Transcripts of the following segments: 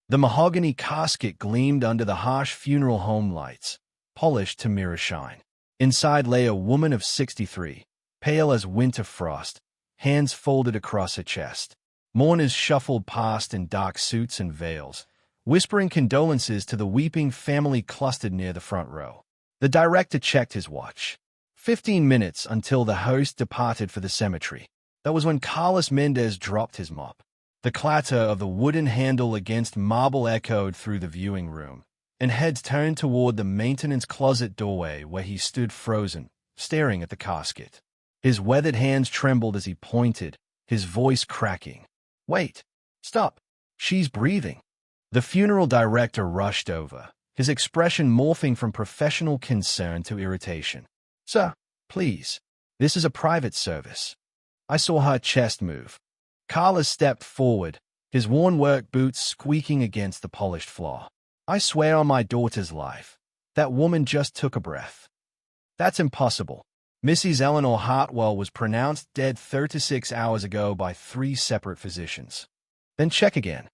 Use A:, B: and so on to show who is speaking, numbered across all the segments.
A: The mahogany casket gleamed under the harsh funeral home lights, polished to mirror shine. Inside lay a woman of 63, pale as winter frost, hands folded across her chest. Mourners shuffled past in dark suits and veils, whispering condolences to the weeping family clustered near the front row. The director checked his watch. 15 minutes until the host departed for the cemetery. That was when Carlos Mendez dropped his mop. The clatter of the wooden handle against marble echoed through the viewing room, and heads turned toward the maintenance closet doorway where he stood frozen, staring at the casket. His weathered hands trembled as he pointed, his voice cracking. "Wait! Stop! She's breathing!" The funeral director rushed over, his expression morphing from professional concern to irritation. "Sir, please. This is a private service." I saw her chest move. Carlos stepped forward, his worn work boots squeaking against the polished floor. "I swear on my daughter's life, that woman just took a breath." "That's impossible. Mrs. Eleanor Hartwell was pronounced dead 36 hours ago by 3 separate physicians." "Then check again."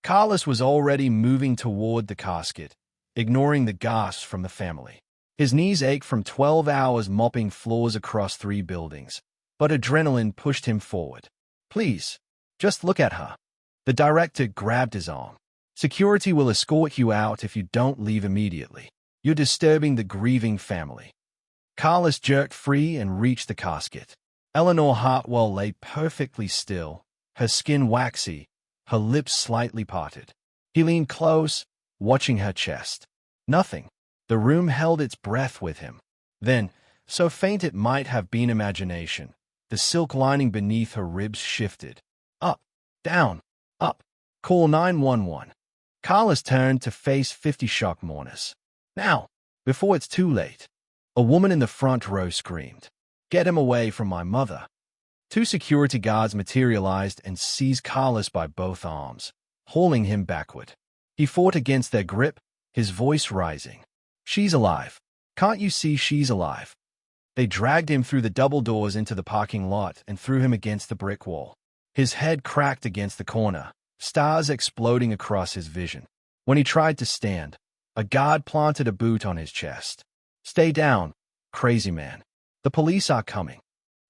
A: Carlos was already moving toward the casket, ignoring the gasps from the family. His knees ached from 12 hours mopping floors across 3 buildings, but adrenaline pushed him forward. "Please, just look at her." The director grabbed his arm. "Security will escort you out if you don't leave immediately. You're disturbing the grieving family." Carlos jerked free and reached the casket. Eleanor Hartwell lay perfectly still, her skin waxy, her lips slightly parted. He leaned close, watching her chest. Nothing. The room held its breath with him. Then, so faint it might have been imagination, the silk lining beneath her ribs shifted. Up, down, up. "Call 911. Carlos turned to face 50 shocked mourners. "Now, before it's too late." A woman in the front row screamed, "Get him away from my mother." 2 security guards materialized and seized Carlos by both arms, hauling him backward. He fought against their grip, his voice rising. "She's alive. Can't you see she's alive?" They dragged him through the double doors into the parking lot and threw him against the brick wall. His head cracked against the corner, stars exploding across his vision. When he tried to stand, a guard planted a boot on his chest. "Stay down, crazy man. The police are coming."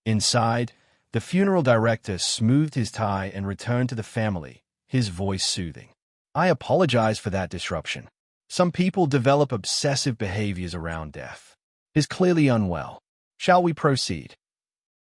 A: Inside, the funeral director smoothed his tie and returned to the family, his voice soothing. "I apologize for that disruption. Some people develop obsessive behaviors around death. He's clearly unwell. Shall we proceed?"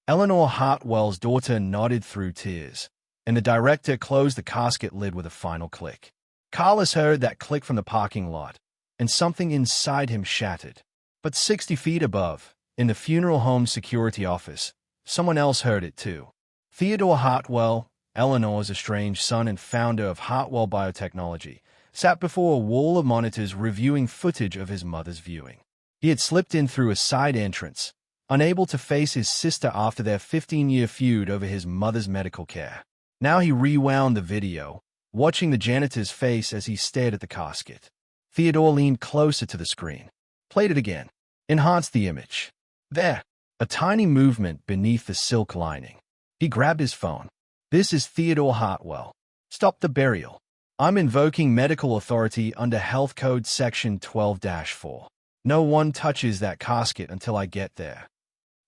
A: Eleanor Hartwell's daughter nodded through tears, and the director closed the casket lid with a final click. Carlos heard that click from the parking lot, and something inside him shattered. But 60 feet above, in the funeral home security office, someone else heard it too. Theodore Hartwell, Eleanor's estranged son and founder of Hartwell Biotechnology, sat before a wall of monitors reviewing footage of his mother's viewing. He had slipped in through a side entrance, unable to face his sister after their 15-year feud over his mother's medical care. Now he rewound the video, watching the janitor's face as he stared at the casket. Theodore leaned closer to the screen. Played it again. Enhanced the image. There, a tiny movement beneath the silk lining. He grabbed his phone. "This is Theodore Hartwell. Stop the burial. I'm invoking medical authority under Health Code Section 12-4. No one touches that casket until I get there."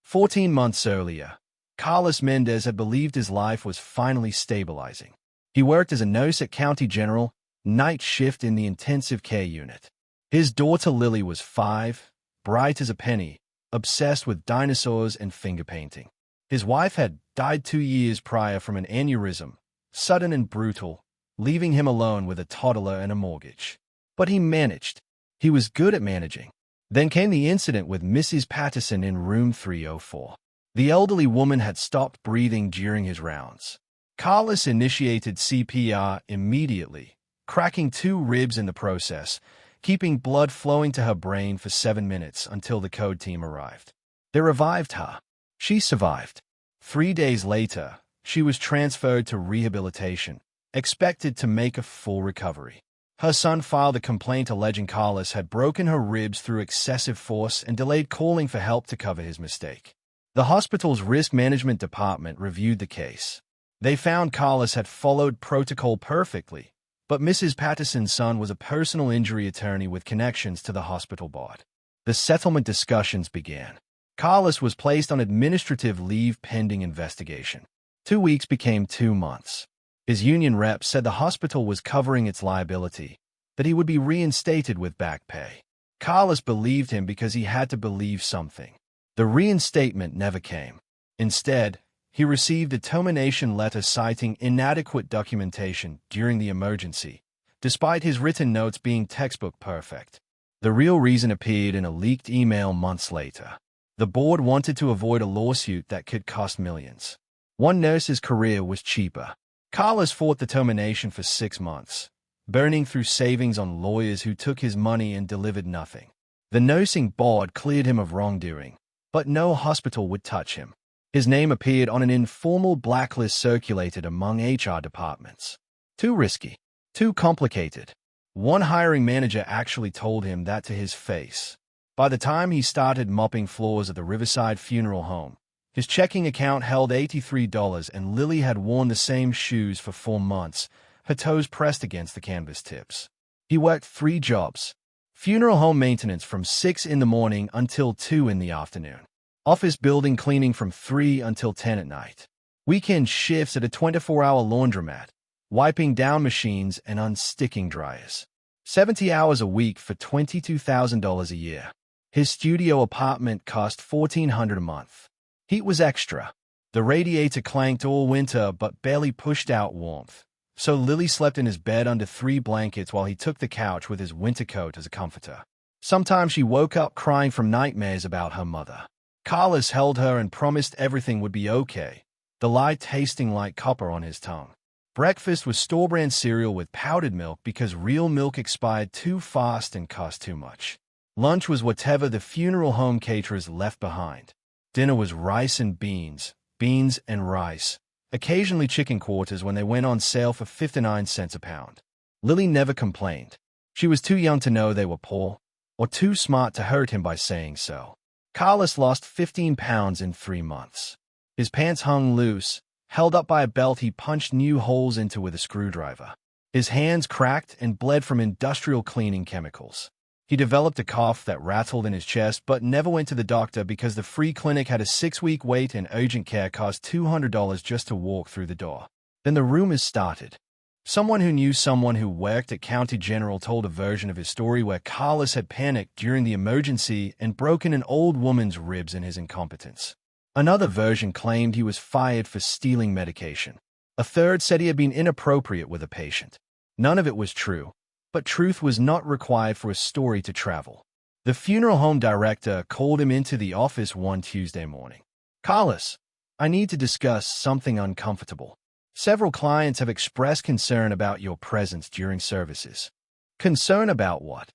A: 14 months earlier, Carlos Mendez had believed his life was finally stabilizing. He worked as a nurse at County General, night shift in the intensive care unit. His daughter Lily was 5, bright as a penny, obsessed with dinosaurs and finger painting. His wife had died 2 years prior from an aneurysm, sudden and brutal, leaving him alone with a toddler and a mortgage. But he managed. He was good at managing. Then came the incident with Mrs. Patterson in room 304. The elderly woman had stopped breathing during his rounds. Carlos initiated CPR immediately, cracking 2 ribs in the process, keeping blood flowing to her brain for 7 minutes until the code team arrived. They revived her. She survived. 3 days later, she was transferred to rehabilitation, expected to make a full recovery. Her son filed a complaint alleging Carlos had broken her ribs through excessive force and delayed calling for help to cover his mistake. The hospital's risk management department reviewed the case. They found Carlos had followed protocol perfectly, But Mrs. Patterson's son was a personal injury attorney with connections to the hospital board. The settlement discussions began. Carlos was placed on administrative leave pending investigation. 2 weeks became 2 months. His union rep said the hospital was covering its liability, that he would be reinstated with back pay. Carlos believed him because he had to believe something. The reinstatement never came. Instead, he received a termination letter citing inadequate documentation during the emergency, despite his written notes being textbook perfect. The real reason appeared in a leaked email months later. The board wanted to avoid a lawsuit that could cost millions. One nurse's career was cheaper. Carlos fought the termination for 6 months, burning through savings on lawyers who took his money and delivered nothing. The nursing board cleared him of wrongdoing, but no hospital would touch him. His name appeared on an informal blacklist circulated among HR departments. Too risky. Too complicated. One hiring manager actually told him that to his face. By the time he started mopping floors at the Riverside Funeral Home, his checking account held $83 and Lily had worn the same shoes for 4 months, her toes pressed against the canvas tips. He worked 3 jobs. Funeral home maintenance from 6 in the morning until 2 in the afternoon. Office building cleaning from 3 until 10 at night. Weekend shifts at a 24-hour laundromat, wiping down machines and unsticking dryers. 70 hours a week for $22,000 a year. His studio apartment cost $1,400 a month. Heat was extra. The radiator clanked all winter but barely pushed out warmth. So Lily slept in his bed under 3 blankets while he took the couch with his winter coat as a comforter. Sometimes she woke up crying from nightmares about her mother. Carlos held her and promised everything would be okay, the lie tasting like copper on his tongue. Breakfast was store-brand cereal with powdered milk because real milk expired too fast and cost too much. Lunch was whatever the funeral home caterers left behind. Dinner was rice and beans, beans and rice, occasionally chicken quarters when they went on sale for 59 cents a pound. Lily never complained. She was too young to know they were poor, or too smart to hurt him by saying so. Carlos lost 15 pounds in 3 months. His pants hung loose, held up by a belt he punched new holes into with a screwdriver. His hands cracked and bled from industrial cleaning chemicals. He developed a cough that rattled in his chest but never went to the doctor because the free clinic had a 6-week wait and urgent care cost $200 just to walk through the door. Then the rumors started. Someone who knew someone who worked at County General told a version of his story where Carlos had panicked during the emergency and broken an old woman's ribs in his incompetence. Another version claimed he was fired for stealing medication. A third said he had been inappropriate with a patient. None of it was true, but truth was not required for a story to travel. The funeral home director called him into the office one Tuesday morning. "Carlos, I need to discuss something uncomfortable. Several clients have expressed concern about your presence during services." "Concern about what?"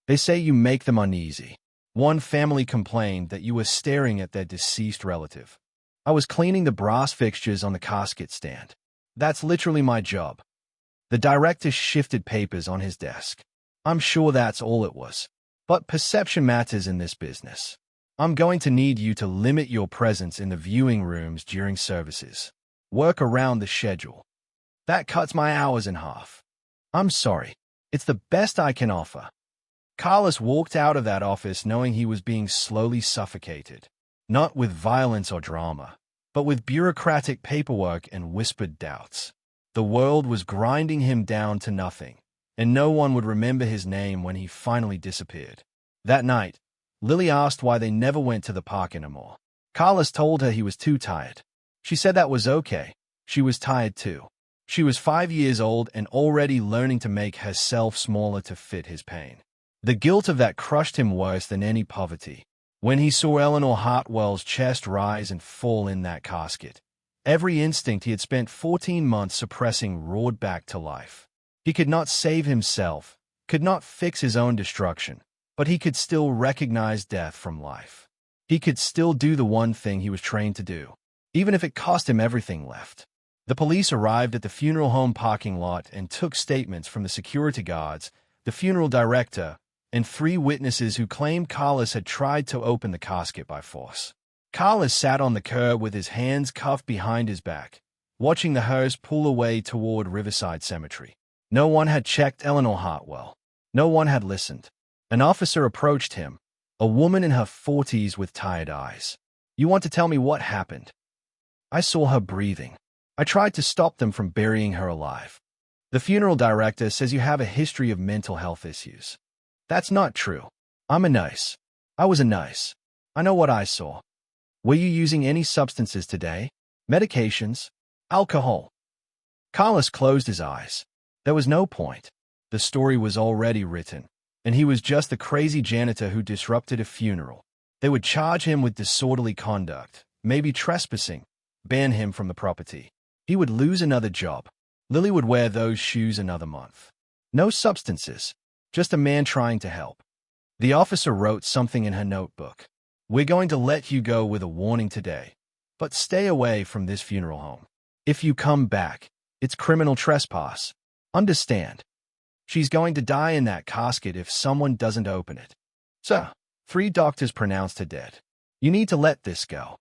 A: "They say you make them uneasy. One family complained that you were staring at their deceased relative." "I was cleaning the brass fixtures on the casket stand. That's literally my job." The director shifted papers on his desk. "I'm sure that's all it was. But perception matters in this business. I'm going to need you to limit your presence in the viewing rooms during services. Work around the schedule. That cuts my hours in half." "I'm sorry. It's the best I can offer." Carlos walked out of that office knowing he was being slowly suffocated, not with violence or drama, but with bureaucratic paperwork and whispered doubts. The world was grinding him down to nothing, and no one would remember his name when he finally disappeared. That night, Lily asked why they never went to the park anymore. Carlos told her he was too tired. She said that was okay. She was tired too. She was 5 years old and already learning to make herself smaller to fit his pain. The guilt of that crushed him worse than any poverty. When he saw Eleanor Hartwell's chest rise and fall in that casket, every instinct he had spent 14 months suppressing roared back to life. He could not save himself, could not fix his own destruction, but he could still recognize death from life. He could still do the one thing he was trained to do, even if it cost him everything left. The police arrived at the funeral home parking lot and took statements from the security guards, the funeral director, and 3 witnesses who claimed Carlos had tried to open the casket by force. Carlos sat on the curb with his hands cuffed behind his back, watching the hearse pull away toward Riverside Cemetery. No one had checked Eleanor Hartwell. No one had listened. An officer approached him, a woman in her 40s with tired eyes. "You want to tell me what happened?" "I saw her breathing. I tried to stop them from burying her alive. The funeral director says you have a history of mental health issues." "That's not true. I'm a nurse. I was a nurse. I know what I saw." "Were you using any substances today? Medications? Alcohol?" Carlos closed his eyes. There was no point. The story was already written, and he was just the crazy janitor who disrupted a funeral. They would charge him with disorderly conduct, maybe trespassing, ban him from the property. He would lose another job. Lily would wear those shoes another month. No substances, just a man trying to help. The officer wrote something in her notebook. "We're going to let you go with a warning today, but stay away from this funeral home. If you come back, it's criminal trespass. Understand? She's going to die in that casket if someone doesn't open it." "Sir, 3 doctors pronounced her dead. You need to let this go."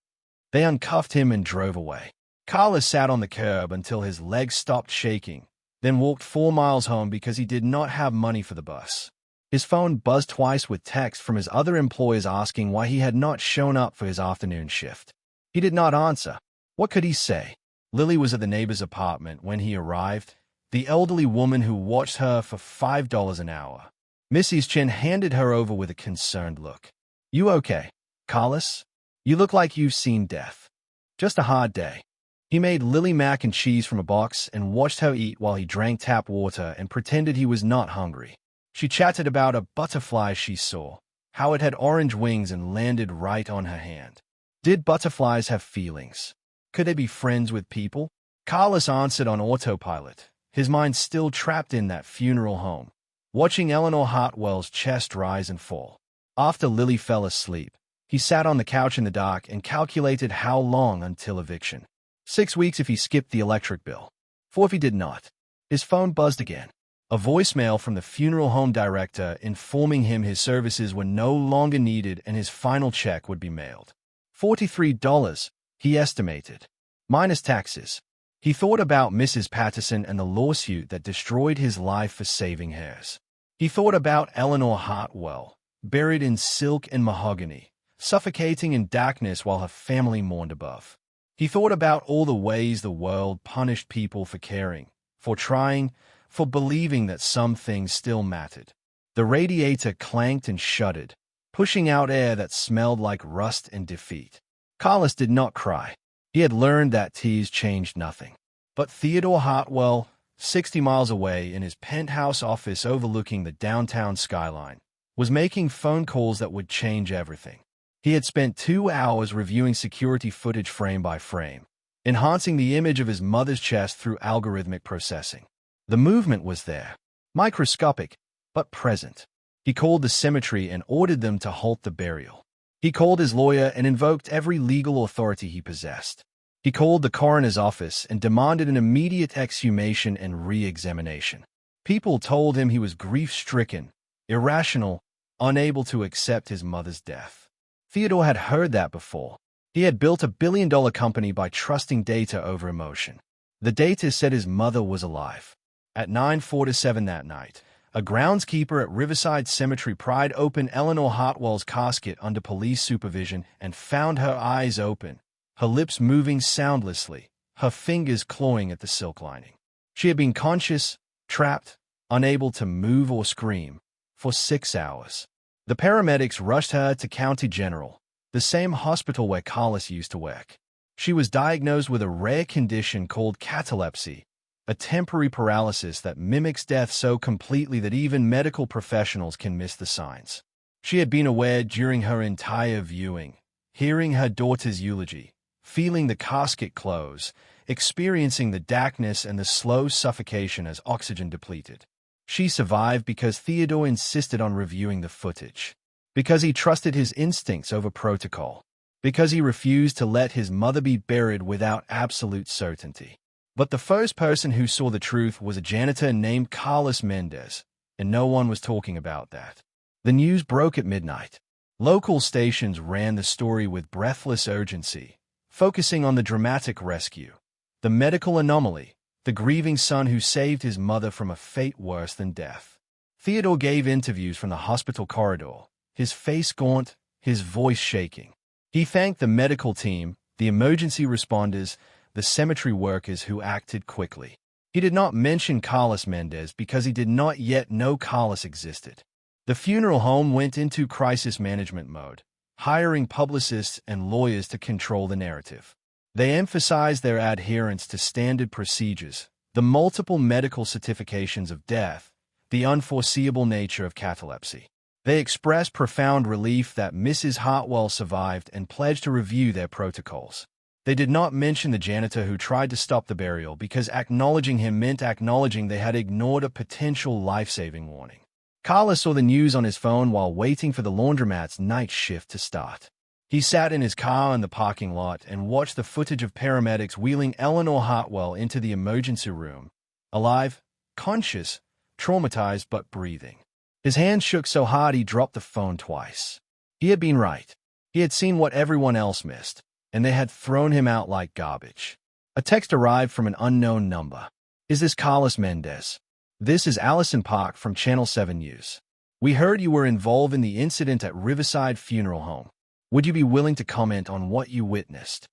A: They uncuffed him and drove away. Carlos sat on the curb until his legs stopped shaking, then walked 4 miles home because he did not have money for the bus. His phone buzzed twice with text from his other employers asking why he had not shown up for his afternoon shift. He did not answer. What could he say? Lily was at the neighbor's apartment when he arrived, the elderly woman who watched her for $5 an hour. Mrs. Chen handed her over with a concerned look. "You okay, Carlos? You look like you've seen death." "Just a hard day." He made Lily mac and cheese from a box and watched her eat while he drank tap water and pretended he was not hungry. She chatted about a butterfly she saw, how it had orange wings and landed right on her hand. Did butterflies have feelings? Could they be friends with people? Carlos answered on autopilot, his mind still trapped in that funeral home, watching Eleanor Hartwell's chest rise and fall. After Lily fell asleep, he sat on the couch in the dark and calculated how long until eviction. 6 weeks if he skipped the electric bill. 4 if he did not. His phone buzzed again. A voicemail from the funeral home director informing him his services were no longer needed and his final check would be mailed. $43, he estimated, minus taxes. He thought about Mrs. Patterson and the lawsuit that destroyed his life for saving hers. He thought about Eleanor Hartwell, buried in silk and mahogany, suffocating in darkness while her family mourned above. He thought about all the ways the world punished people for caring, for trying, for believing that some things still mattered. The radiator clanked and shuddered, pushing out air that smelled like rust and defeat. Carlos did not cry. He had learned that tears changed nothing. But Theodore Hartwell, 60 miles away in his penthouse office overlooking the downtown skyline, was making phone calls that would change everything. He had spent 2 hours reviewing security footage frame by frame, enhancing the image of his mother's chest through algorithmic processing. The movement was there, microscopic, but present. He called the cemetery and ordered them to halt the burial. He called his lawyer and invoked every legal authority he possessed. He called the coroner's office and demanded an immediate exhumation and re-examination. People told him he was grief-stricken, irrational, unable to accept his mother's death. Theodore had heard that before. He had built a billion-dollar company by trusting data over emotion. The data said his mother was alive. At 9:47 that night, a groundskeeper at Riverside Cemetery pried open Eleanor Hartwell's casket under police supervision and found her eyes open, her lips moving soundlessly, her fingers clawing at the silk lining. She had been conscious, trapped, unable to move or scream, for 6 hours. The paramedics rushed her to County General, the same hospital where Carlos used to work. She was diagnosed with a rare condition called catalepsy, a temporary paralysis that mimics death so completely that even medical professionals can miss the signs. She had been aware during her entire viewing, hearing her daughter's eulogy, feeling the casket close, experiencing the darkness and the slow suffocation as oxygen depleted. She survived because Theodore insisted on reviewing the footage, because he trusted his instincts over protocol, because he refused to let his mother be buried without absolute certainty. But the first person who saw the truth was a janitor named Carlos Mendez, and no one was talking about that. The news broke at midnight. Local stations ran the story with breathless urgency, focusing on the dramatic rescue, the medical anomaly, the grieving son who saved his mother from a fate worse than death. Theodore gave interviews from the hospital corridor, his face gaunt, his voice shaking. He thanked the medical team, the emergency responders, the cemetery workers who acted quickly. He did not mention Carlos Mendez because he did not yet know Carlos existed. The funeral home went into crisis management mode, hiring publicists and lawyers to control the narrative. They emphasized their adherence to standard procedures, the multiple medical certifications of death, the unforeseeable nature of catalepsy. They expressed profound relief that Mrs. Hartwell survived and pledged to review their protocols. They did not mention the janitor who tried to stop the burial because acknowledging him meant acknowledging they had ignored a potential life-saving warning. Carlos saw the news on his phone while waiting for the laundromat's night shift to start. He sat in his car in the parking lot and watched the footage of paramedics wheeling Eleanor Hartwell into the emergency room, alive, conscious, traumatized but breathing. His hand shook so hard he dropped the phone twice. He had been right. He had seen what everyone else missed, and they had thrown him out like garbage. A text arrived from an unknown number. "Is this Carlos Mendez? This is Allison Park from Channel 7 News. We heard you were involved in the incident at Riverside Funeral Home. Would you be willing to comment on what you witnessed?"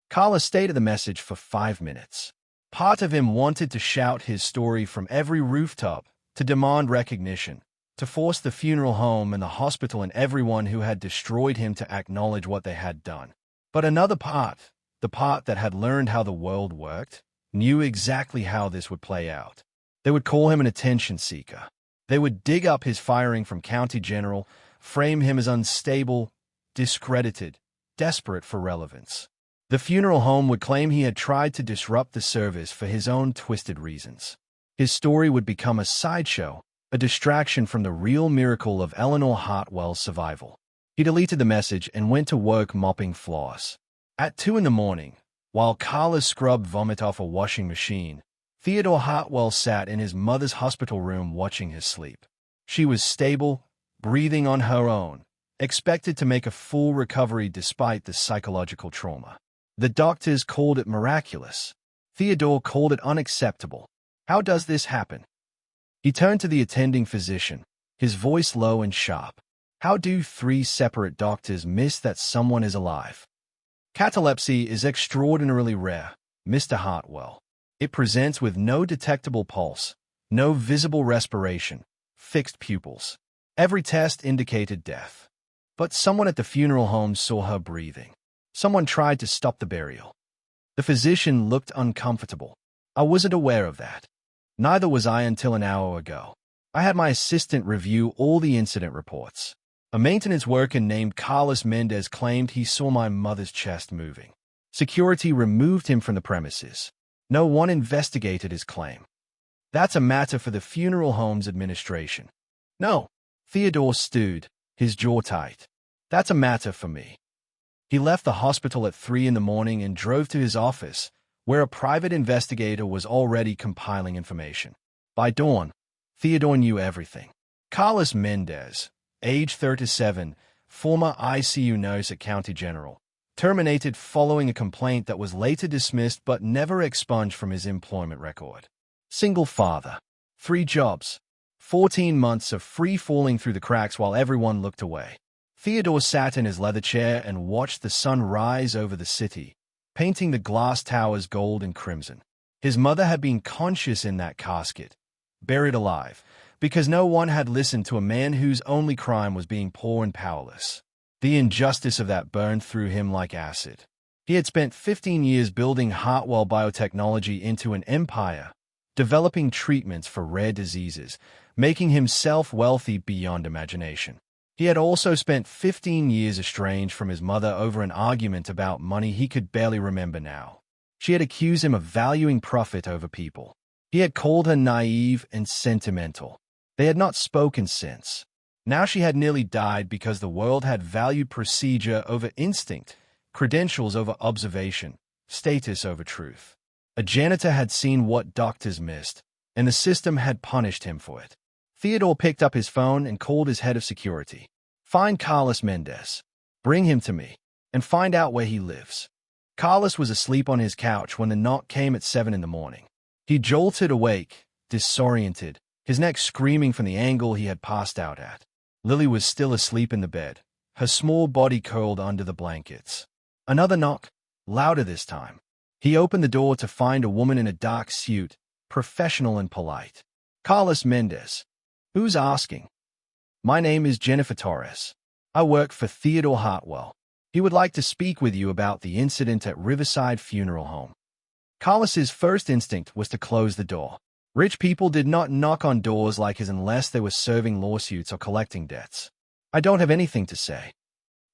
A: Carlos stayed at the message for 5 minutes. Part of him wanted to shout his story from every rooftop, to demand recognition, to force the funeral home and the hospital and everyone who had destroyed him to acknowledge what they had done. But another part, the part that had learned how the world worked, knew exactly how this would play out. They would call him an attention seeker. They would dig up his firing from County General, frame him as unstable, discredited, desperate for relevance. The funeral home would claim he had tried to disrupt the service for his own twisted reasons. His story would become a sideshow, a distraction from the real miracle of Eleanor Hartwell's survival. He deleted the message and went to work mopping floors. At 2 in the morning, while Carlos scrubbed vomit off a washing machine, Theodore Hartwell sat in his mother's hospital room watching his sleep. She was stable, breathing on her own, expected to make a full recovery despite the psychological trauma. The doctors called it miraculous. Theodore called it unacceptable. How does this happen? He turned to the attending physician, his voice low and sharp. How do 3 separate doctors miss that someone is alive? Catalepsy is extraordinarily rare, Mr. Hartwell. It presents with no detectable pulse, no visible respiration, fixed pupils. Every test indicated death. But someone at the funeral home saw her breathing. Someone tried to stop the burial. The physician looked uncomfortable. I wasn't aware of that. Neither was I until an hour ago. I had my assistant review all the incident reports. A maintenance worker named Carlos Mendez claimed he saw my mother's chest moving. Security removed him from the premises. No one investigated his claim. That's a matter for the funeral home's administration. No. Theodore stewed, his jaw tight. That's a matter for me. He left the hospital at 3 in the morning and drove to his office, where a private investigator was already compiling information. By dawn, Theodore knew everything. Carlos Mendez, age 37, former ICU nurse at County General, terminated following a complaint that was later dismissed but never expunged from his employment record. Single father, 3 jobs, 14 months of free-falling through the cracks while everyone looked away. Theodore sat in his leather chair and watched the sun rise over the city, painting the glass towers gold and crimson. His mother had been conscious in that casket, buried alive, because no one had listened to a man whose only crime was being poor and powerless. The injustice of that burned through him like acid. He had spent 15 years building Hartwell Biotechnology into an empire, developing treatments for rare diseases, making himself wealthy beyond imagination. He had also spent 15 years estranged from his mother over an argument about money he could barely remember now. She had accused him of valuing profit over people. He had called her naive and sentimental. They had not spoken since. Now she had nearly died because the world had valued procedure over instinct, credentials over observation, status over truth. A janitor had seen what doctors missed, and the system had punished him for it. Theodore picked up his phone and called his head of security. Find Carlos Mendez. Bring him to me, and find out where he lives. Carlos was asleep on his couch when the knock came at 7 in the morning. He jolted awake, disoriented, his neck screaming from the angle he had passed out at. Lily was still asleep in the bed, her small body curled under the blankets. Another knock, louder this time. He opened the door to find a woman in a dark suit, professional and polite. Carlos Mendez. Who's asking? My name is Jennifer Torres. I work for Theodore Hartwell. He would like to speak with you about the incident at Riverside Funeral Home. Carlos's first instinct was to close the door. Rich people did not knock on doors like his unless they were serving lawsuits or collecting debts. I don't have anything to say.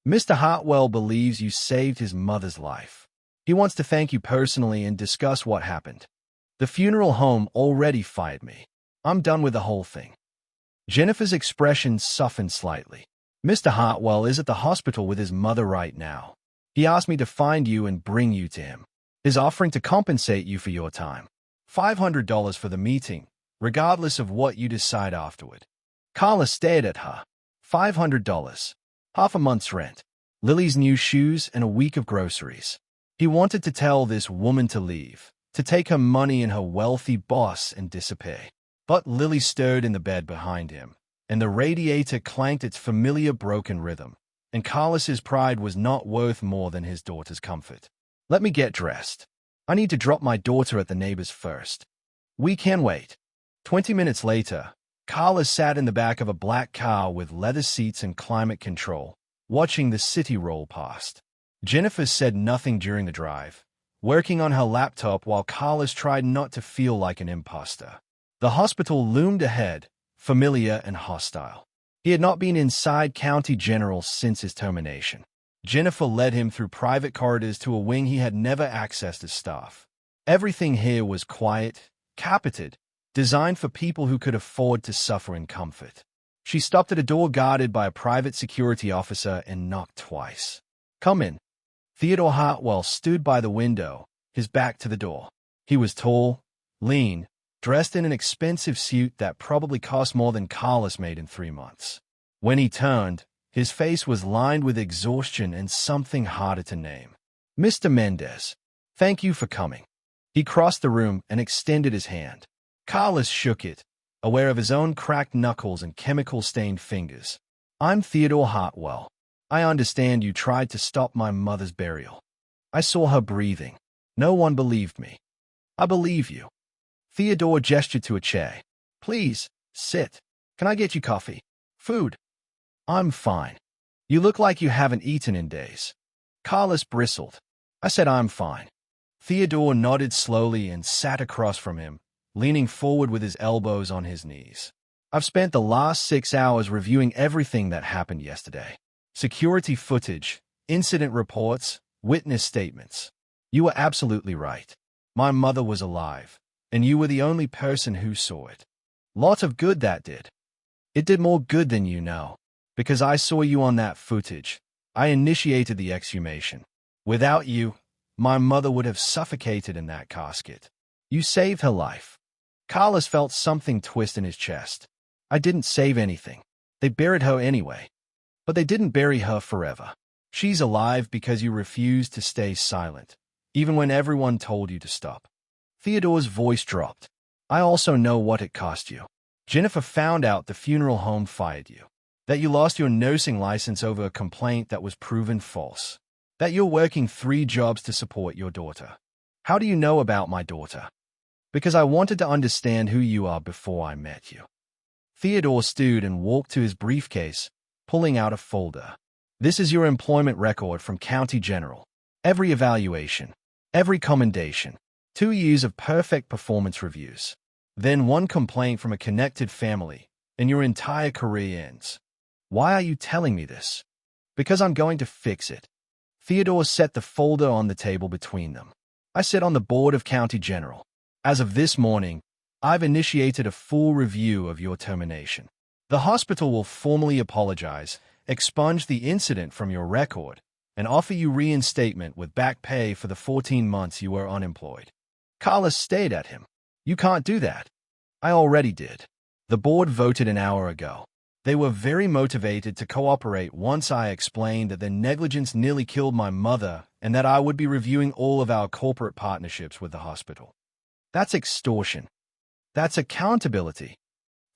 A: Mr. Hartwell believes you saved his mother's life. He wants to thank you personally and discuss what happened. The funeral home already fired me. I'm done with the whole thing. Jennifer's expression softened slightly. Mr. Hartwell is at the hospital with his mother right now. He asked me to find you and bring you to him. He's offering to compensate you for your time. $500 for the meeting, regardless of what you decide afterward. Carla stared at her. $500. Half a month's rent. Lily's new shoes and a week of groceries. He wanted to tell this woman to leave, to take her money and her wealthy boss and disappear. But Lily stirred in the bed behind him, and the radiator clanked its familiar broken rhythm, and Carlos's pride was not worth more than his daughter's comfort. Let me get dressed. I need to drop my daughter at the neighbor's first. We can wait. 20 minutes later, Carlos sat in the back of a black car with leather seats and climate control, watching the city roll past. Jennifer said nothing during the drive, working on her laptop while Carlos tried not to feel like an imposter. The hospital loomed ahead, familiar and hostile. He had not been inside County General since his termination. Jennifer led him through private corridors to a wing he had never accessed as staff. Everything here was quiet, carpeted, designed for people who could afford to suffer in comfort. She stopped at a door guarded by a private security officer and knocked twice. Come in. Theodore Hartwell stood by the window, his back to the door. He was tall, lean, dressed in an expensive suit that probably cost more than Carlos made in 3 months. When he turned, his face was lined with exhaustion and something harder to name. Mr. Mendez, thank you for coming. He crossed the room and extended his hand. Carlos shook it, aware of his own cracked knuckles and chemical-stained fingers. I'm Theodore Hartwell. I understand you tried to stop my mother's burial. I saw her breathing. No one believed me. I believe you. Theodore gestured to a chair. Please, sit. Can I get you coffee? Food? I'm fine. You look like you haven't eaten in days. Carlos bristled. I said I'm fine. Theodore nodded slowly and sat across from him, leaning forward with his elbows on his knees. I've spent the last 6 hours reviewing everything that happened yesterday. Security footage, incident reports, witness statements. You were absolutely right. My mother was alive, and you were the only person who saw it. Lot of good that did. It did more good than you know. Because I saw you on that footage, I initiated the exhumation. Without you, my mother would have suffocated in that casket. You saved her life. Carlos felt something twist in his chest. I didn't save anything. They buried her anyway. But they didn't bury her forever. She's alive because you refused to stay silent, even when everyone told you to stop. Theodore's voice dropped. I also know what it cost you. Jennifer found out the funeral home fired you. That you lost your nursing license over a complaint that was proven false. That you're working 3 jobs to support your daughter. How do you know about my daughter? Because I wanted to understand who you are before I met you. Theodore stood and walked to his briefcase, pulling out a folder. This is your employment record from County General. Every evaluation, every commendation, 2 years of perfect performance reviews. Then 1 complaint from a connected family, and your entire career ends. Why are you telling me this? Because I'm going to fix it. Theodore set the folder on the table between them. I sit on the board of County General. As of this morning, I've initiated a full review of your termination. The hospital will formally apologize, expunge the incident from your record, and offer you reinstatement with back pay for the 14 months you were unemployed. Carlos stared at him. You can't do that. I already did. The board voted an hour ago. They were very motivated to cooperate once I explained that their negligence nearly killed my mother and that I would be reviewing all of our corporate partnerships with the hospital. That's extortion. That's accountability.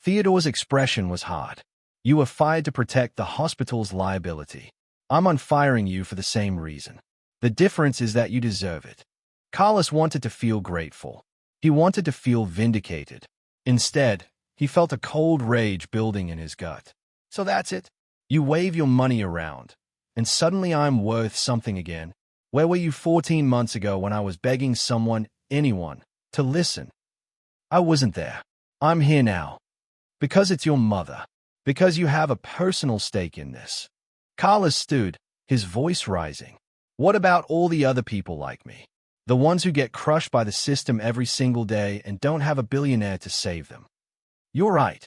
A: Theodore's expression was hard. You were fired to protect the hospital's liability. I'm unfiring you for the same reason. The difference is that you deserve it. Carlos wanted to feel grateful. He wanted to feel vindicated. Instead, he felt a cold rage building in his gut. So that's it? You wave your money around, and suddenly I'm worth something again. Where were you 14 months ago when I was begging someone, anyone, to listen? I wasn't there. I'm here now. Because it's your mother. Because you have a personal stake in this. Carlos stood, his voice rising. What about all the other people like me? The ones who get crushed by the system every single day and don't have a billionaire to save them. You're right.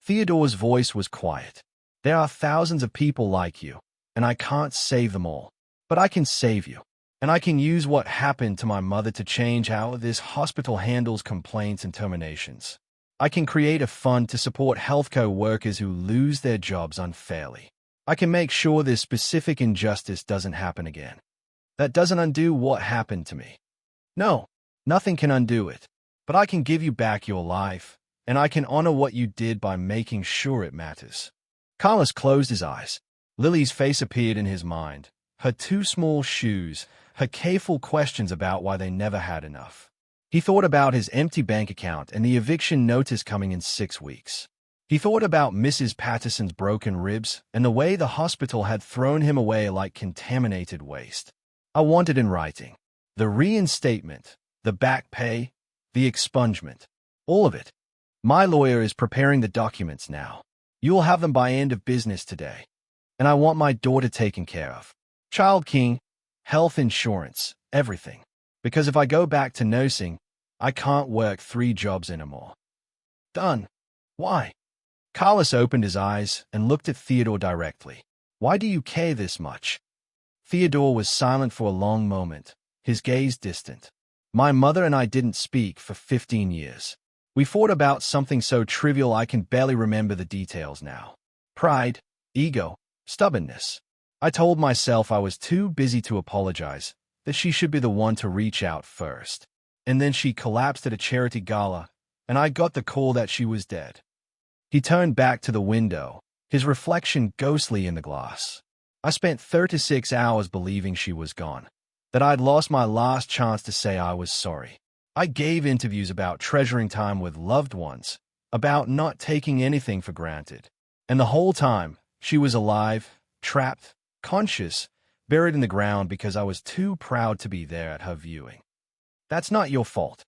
A: Theodore's voice was quiet. There are thousands of people like you, and I can't save them all. But I can save you. And I can use what happened to my mother to change how this hospital handles complaints and terminations. I can create a fund to support healthcare workers who lose their jobs unfairly. I can make sure this specific injustice doesn't happen again. That doesn't undo what happened to me. No, nothing can undo it. But I can give you back your life, and I can honor what you did by making sure it matters. Carlos closed his eyes. Lily's face appeared in his mind. Her two small shoes, her careful questions about why they never had enough. He thought about his empty bank account and the eviction notice coming in 6 weeks. He thought about Mrs. Patterson's broken ribs and the way the hospital had thrown him away like contaminated waste. I wanted in writing. The reinstatement, the back pay, the expungement. All of it. My lawyer is preparing the documents now. You will have them by end of business today. And I want my daughter taken care of. Child King, health insurance, everything. Because if I go back to nursing, I can't work 3 jobs anymore. Done. Why? Carlos opened his eyes and looked at Theodore directly. Why do you care this much? Theodore was silent for a long moment, his gaze distant. My mother and I didn't speak for 15 years. We fought about something so trivial I can barely remember the details now. Pride, ego, stubbornness. I told myself I was too busy to apologize, that she should be the one to reach out first. And then she collapsed at a charity gala, and I got the call that she was dead. He turned back to the window, his reflection ghostly in the glass. I spent 36 hours believing she was gone, that I'd lost my last chance to say I was sorry. I gave interviews about treasuring time with loved ones, about not taking anything for granted. And the whole time, she was alive, trapped, conscious, buried in the ground because I was too proud to be there at her viewing. That's not your fault,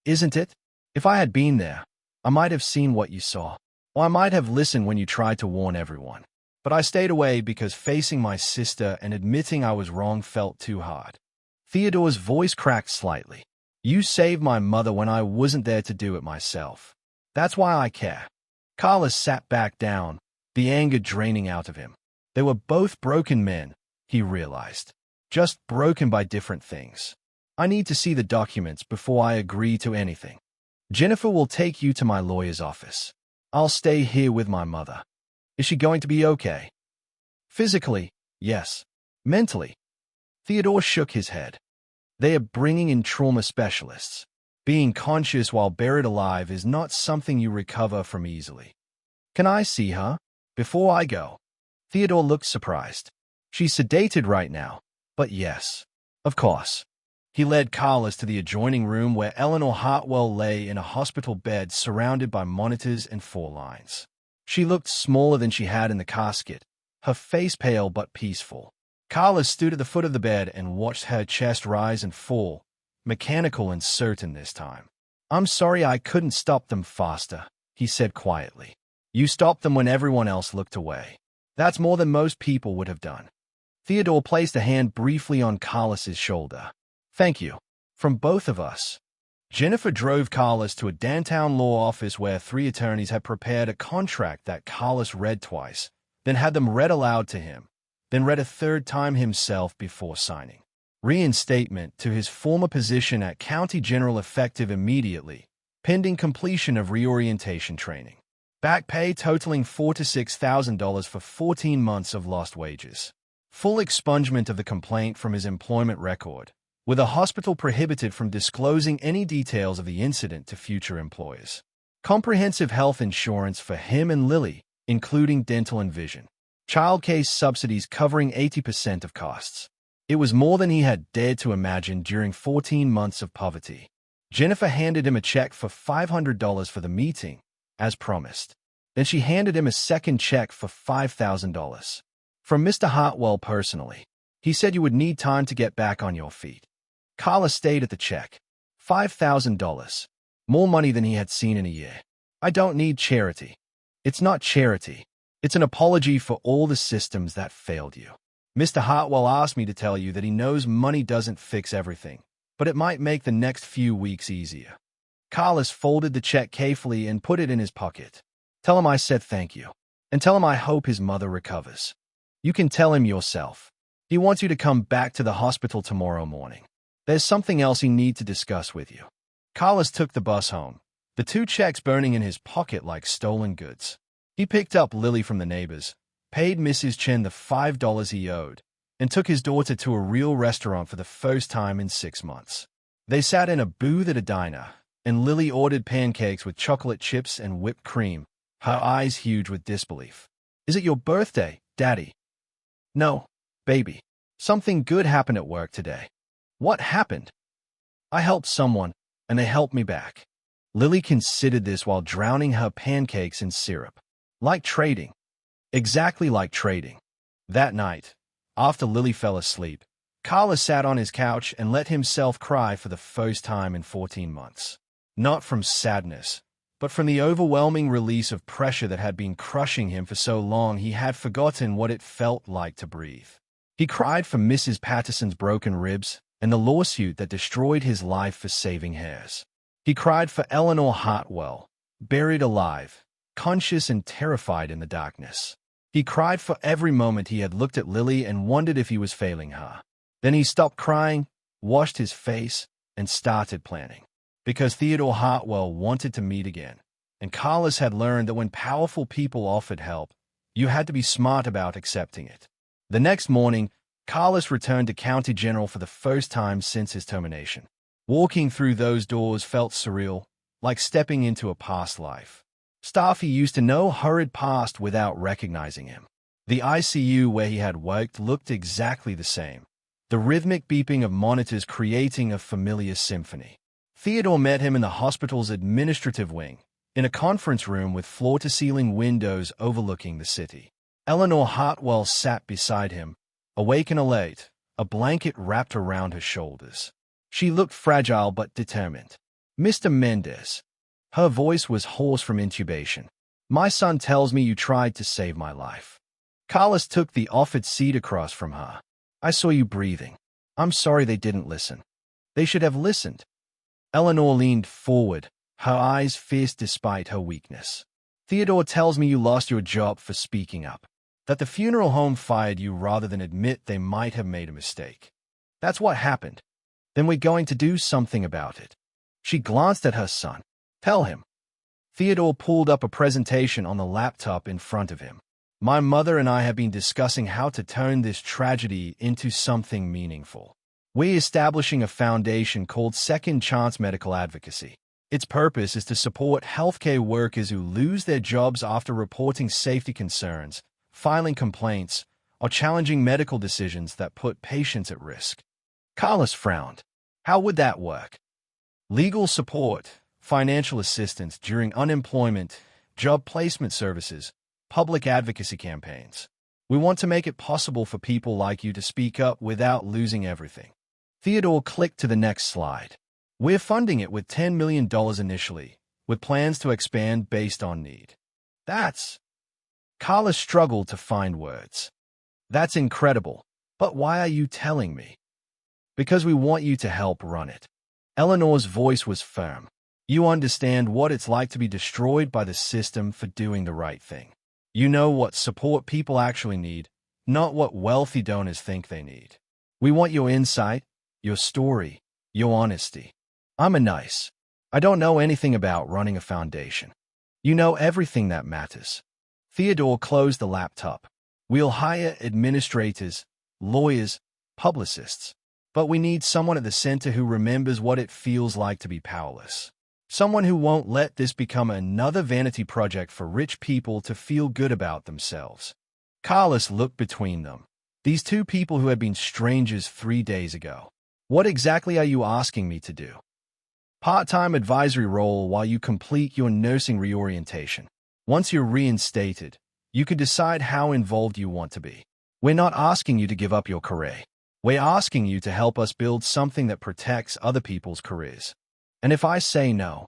A: isn't it? If I had been there, I might have seen what you saw, or I might have listened when you tried to warn everyone. But I stayed away because facing my sister and admitting I was wrong felt too hard. Theodore's voice cracked slightly. You saved my mother when I wasn't there to do it myself. That's why I care. Carlos sat back down, the anger draining out of him. They were both broken men, he realized. Just broken by different things. I need to see the documents before I agree to anything. Jennifer will take you to my lawyer's office. I'll stay here with my mother. Is she going to be okay? Physically, yes. Mentally? Theodore shook his head. They are bringing in trauma specialists. Being conscious while buried alive is not something you recover from easily. Can I see her? Before I go. Theodore looked surprised. She's sedated right now, but yes, of course. He led Carlos to the adjoining room where Eleanor Hartwell lay in a hospital bed surrounded by monitors and 4 lines. She looked smaller than she had in the casket, her face pale but peaceful. Carlos stood at the foot of the bed and watched her chest rise and fall, mechanical and certain this time. I'm sorry I couldn't stop them faster, he said quietly. You stopped them when everyone else looked away. That's more than most people would have done. Theodore placed a hand briefly on Carlos's shoulder. Thank you. From both of us. Jennifer drove Carlos to a downtown law office where 3 attorneys had prepared a contract that Carlos read twice, then had them read aloud to him, then read a 3rd time himself before signing. Reinstatement to his former position at County General effective immediately, pending completion of reorientation training. Back pay totaling $4,000 to $6,000 for 14 months of lost wages. Full expungement of the complaint from his employment record, with a hospital prohibited from disclosing any details of the incident to future employers. Comprehensive health insurance for him and Lily, including dental and vision. Childcare subsidies covering 80% of costs. It was more than he had dared to imagine during 14 months of poverty. Jennifer handed him a check for $500 for the meeting, as promised. Then she handed him a second check for $5,000. From Mr. Hartwell personally. He said you would need time to get back on your feet. Carla stayed at the check. $5,000. More money than he had seen in a year. I don't need charity. It's not charity. It's an apology for all the systems that failed you. Mr. Hartwell asked me to tell you that he knows money doesn't fix everything, but it might make the next few weeks easier. Carlos folded the check carefully and put it in his pocket. Tell him I said thank you. And tell him I hope his mother recovers. You can tell him yourself. He wants you to come back to the hospital tomorrow morning. There's something else he needs to discuss with you. Carlos took the bus home, the two checks burning in his pocket like stolen goods. He picked up Lily from the neighbors, paid Mrs. Chen the $5 he owed, and took his daughter to a real restaurant for the first time in 6 months. They sat in a booth at a diner, and Lily ordered pancakes with chocolate chips and whipped cream, her eyes huge with disbelief. Is it your birthday, Daddy? No, baby. Something good happened at work today. What happened? I helped someone, and they helped me back. Lily considered this while drowning her pancakes in syrup. Like trading. Exactly like trading. That night, after Lily fell asleep, Carla sat on his couch and let himself cry for the first time in 14 months. Not from sadness, but from the overwhelming release of pressure that had been crushing him for so long he had forgotten what it felt like to breathe. He cried for Mrs. Patterson's broken ribs and the lawsuit that destroyed his life for saving hairs. He cried for Eleanor Hartwell, buried alive, conscious and terrified in the darkness. He cried for every moment he had looked at Lily and wondered if he was failing her. Then he stopped crying, washed his face, and started planning. Because Theodore Hartwell wanted to meet again, and Carlos had learned that when powerful people offered help, you had to be smart about accepting it. The next morning, Carlos returned to County General for the first time since his termination. Walking through those doors felt surreal, like stepping into a past life. Staff he used to know hurried past without recognizing him. The ICU where he had worked looked exactly the same, the rhythmic beeping of monitors creating a familiar symphony. Theodore met him in the hospital's administrative wing, in a conference room with floor-to-ceiling windows overlooking the city. Eleanor Hartwell sat beside him, awake and elate, a blanket wrapped around her shoulders. She looked fragile but determined. Mr. Mendez. Her voice was hoarse from intubation. My son tells me you tried to save my life. Carlos took the offered seat across from her. I saw you breathing. I'm sorry they didn't listen. They should have listened. Eleanor leaned forward, her eyes fierce despite her weakness. Theodore tells me you lost your job for speaking up, that the funeral home fired you rather than admit they might have made a mistake. That's what happened. Then we're going to do something about it. She glanced at her son. Tell him. Theodore pulled up a presentation on the laptop in front of him. My mother and I have been discussing how to turn this tragedy into something meaningful. We're establishing a foundation called Second Chance Medical Advocacy. Its purpose is to support healthcare workers who lose their jobs after reporting safety concerns, filing complaints, or challenging medical decisions that put patients at risk. Carlos frowned. How would that work? Legal support, financial assistance during unemployment, job placement services, public advocacy campaigns. We want to make it possible for people like you to speak up without losing everything. Theodore clicked to the next slide. We're funding it with $10 million initially, with plans to expand based on need. That's... Carla struggled to find words. That's incredible, but why are you telling me? Because we want you to help run it. Eleanor's voice was firm. You understand what it's like to be destroyed by the system for doing the right thing. You know what support people actually need, not what wealthy donors think they need. We want your insight, your story, your honesty. I'm a nice. I don't know anything about running a foundation. You know everything that matters. Theodore closed the laptop. We'll hire administrators, lawyers, publicists. But we need someone at the center who remembers what it feels like to be powerless. Someone who won't let this become another vanity project for rich people to feel good about themselves. Carlos looked between them. These two people who had been strangers 3 days ago. What exactly are you asking me to do? Part-time advisory role while you complete your nursing reorientation. Once you're reinstated, you can decide how involved you want to be. We're not asking you to give up your career. We're asking you to help us build something that protects other people's careers. And if I say no,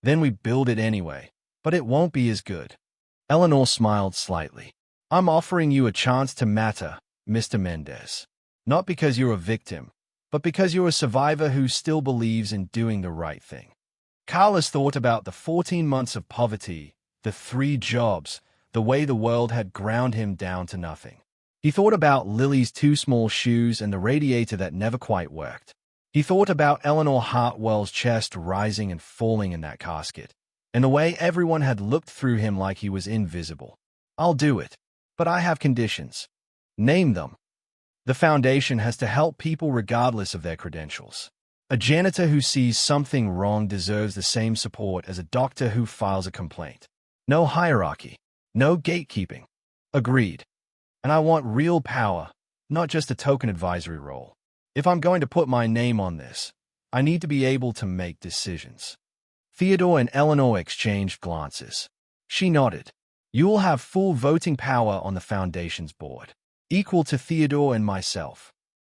A: then we build it anyway, but it won't be as good. Eleanor smiled slightly. I'm offering you a chance to matter, Mr. Mendez. Not because you're a victim, but because you're a survivor who still believes in doing the right thing. Carlos thought about the 14 months of poverty, the 3 jobs, the way the world had ground him down to nothing. He thought about Lily's 2 small shoes and the radiator that never quite worked. He thought about Eleanor Hartwell's chest rising and falling in that casket, and the way everyone had looked through him like he was invisible. I'll do it, but I have conditions. Name them. The foundation has to help people regardless of their credentials. A janitor who sees something wrong deserves the same support as a doctor who files a complaint. No hierarchy. No gatekeeping. Agreed. And I want real power, not just a token advisory role. If I'm going to put my name on this, I need to be able to make decisions. Theodore and Eleanor exchanged glances. She nodded. You will have full voting power on the foundation's board, equal to Theodore and myself.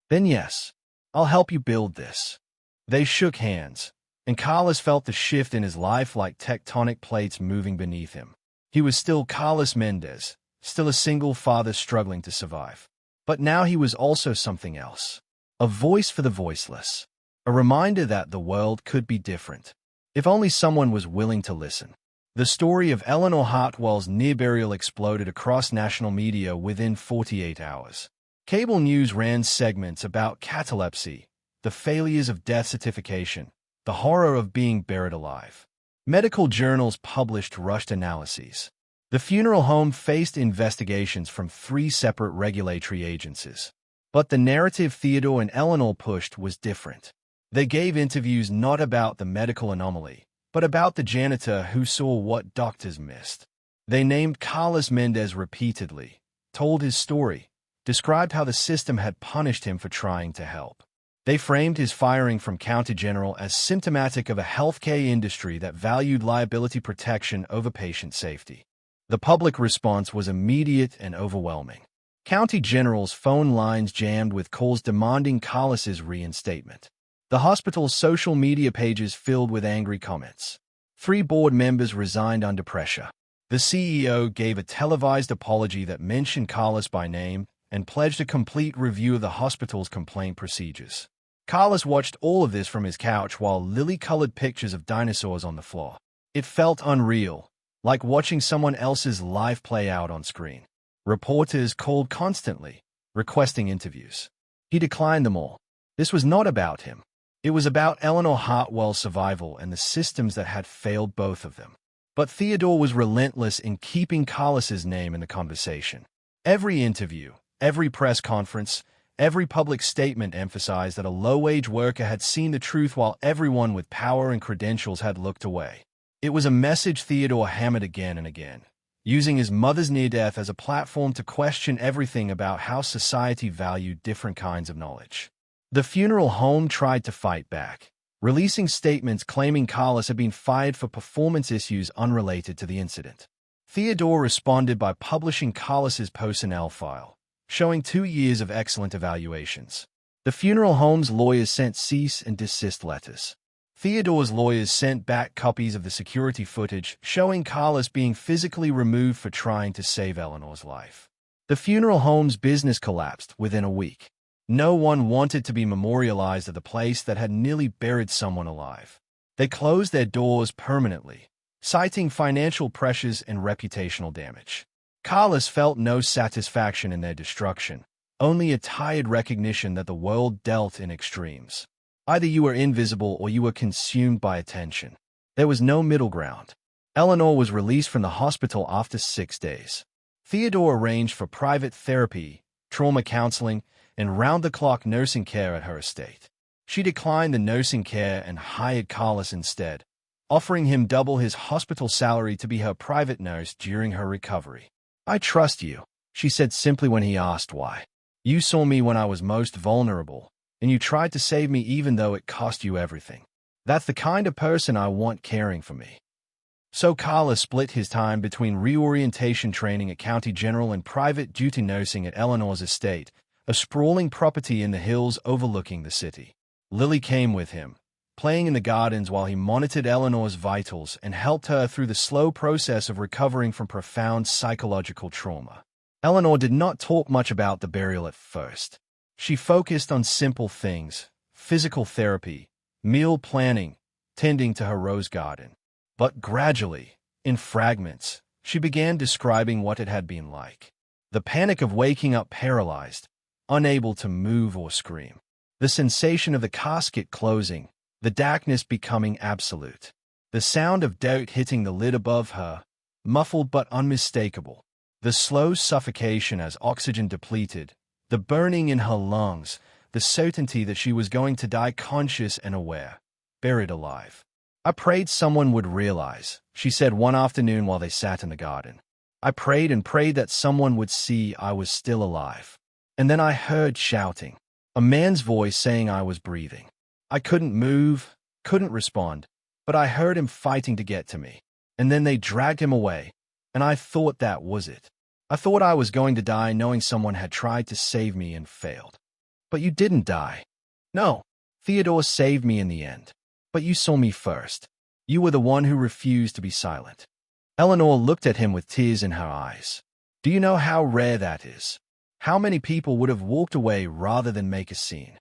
A: Then yes, I'll help you build this. They shook hands, and Carlos felt the shift in his life like tectonic plates moving beneath him. He was still Carlos Mendez, still a single father struggling to survive. But now he was also something else. A voice for the voiceless. A reminder that the world could be different, if only someone was willing to listen. The story of Eleanor Hartwell's near-burial exploded across national media within 48 hours. Cable news ran segments about catalepsy, the failures of death certification, the horror of being buried alive. Medical journals published rushed analyses. The funeral home faced investigations from 3 separate regulatory agencies. But the narrative Theodore and Eleanor pushed was different. They gave interviews not about the medical anomaly, but about the janitor who saw what doctors missed. They named Carlos Mendez repeatedly, told his story, described how the system had punished him for trying to help. They framed his firing from County General as symptomatic of a healthcare industry that valued liability protection over patient safety. The public response was immediate and overwhelming. County General's phone lines jammed with calls demanding Carlos's reinstatement. The hospital's social media pages filled with angry comments. 3 board members resigned under pressure. The CEO gave a televised apology that mentioned Carlos by name and pledged a complete review of the hospital's complaint procedures. Carlos watched all of this from his couch while lily-colored pictures of dinosaurs on the floor. It felt unreal, like watching someone else's life play out on screen. Reporters called constantly, requesting interviews. He declined them all. This was not about him. It was about Eleanor Hartwell's survival and the systems that had failed both of them. But Theodore was relentless in keeping Carlos's name in the conversation. Every interview, every press conference, every public statement emphasized that a low-wage worker had seen the truth while everyone with power and credentials had looked away. It was a message Theodore hammered again and again, using his mother's near-death as a platform to question everything about how society valued different kinds of knowledge. The funeral home tried to fight back, releasing statements claiming Carlos had been fired for performance issues unrelated to the incident. Theodore responded by publishing Carlos's personnel file, showing 2 years of excellent evaluations. The funeral home's lawyers sent cease and desist letters. Theodore's lawyers sent back copies of the security footage showing Carlos being physically removed for trying to save Eleanor's life. The funeral home's business collapsed within a week. No one wanted to be memorialized at the place that had nearly buried someone alive. They closed their doors permanently, citing financial pressures and reputational damage. Carlos felt no satisfaction in their destruction, only a tired recognition that the world dealt in extremes. Either you were invisible or you were consumed by attention. There was no middle ground. Eleanor was released from the hospital after 6 days. Theodore arranged for private therapy, trauma counseling, and round-the-clock nursing care at her estate. She declined the nursing care and hired Carlos instead, offering him double his hospital salary to be her private nurse during her recovery. "I trust you," she said simply when he asked why. "You saw me when I was most vulnerable, and you tried to save me even though it cost you everything. That's the kind of person I want caring for me." So Carlos split his time between reorientation training at County General and private duty nursing at Eleanor's estate, a sprawling property in the hills overlooking the city. Lily came with him, playing in the gardens while he monitored Eleanor's vitals and helped her through the slow process of recovering from profound psychological trauma. Eleanor did not talk much about the burial at first. She focused on simple things: physical therapy, meal planning, tending to her rose garden. But gradually, in fragments, she began describing what it had been like. The panic of waking up paralyzed, unable to move or scream. The sensation of the casket closing, the darkness becoming absolute. The sound of doubt hitting the lid above her, muffled but unmistakable. The slow suffocation as oxygen depleted, the burning in her lungs, the certainty that she was going to die conscious and aware, buried alive. "I prayed someone would realize," she said one afternoon while they sat in the garden. "I prayed and prayed that someone would see I was still alive. And then I heard shouting, a man's voice saying I was breathing. I couldn't move, couldn't respond, but I heard him fighting to get to me. And then they dragged him away, and I thought that was it. I thought I was going to die knowing someone had tried to save me and failed. But you didn't die. No, Theodore saved me in the end. But you saw me first. You were the one who refused to be silent." Eleanor looked at him with tears in her eyes. "Do you know how rare that is? How many people would have walked away rather than make a scene?"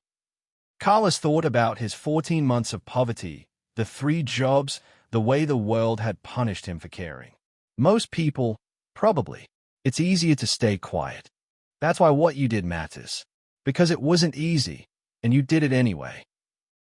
A: Carlos thought about his 14 months of poverty, the 3 jobs, the way the world had punished him for caring. Most people, probably. It's easier to stay quiet. That's why what you did matters. Because it wasn't easy, and you did it anyway.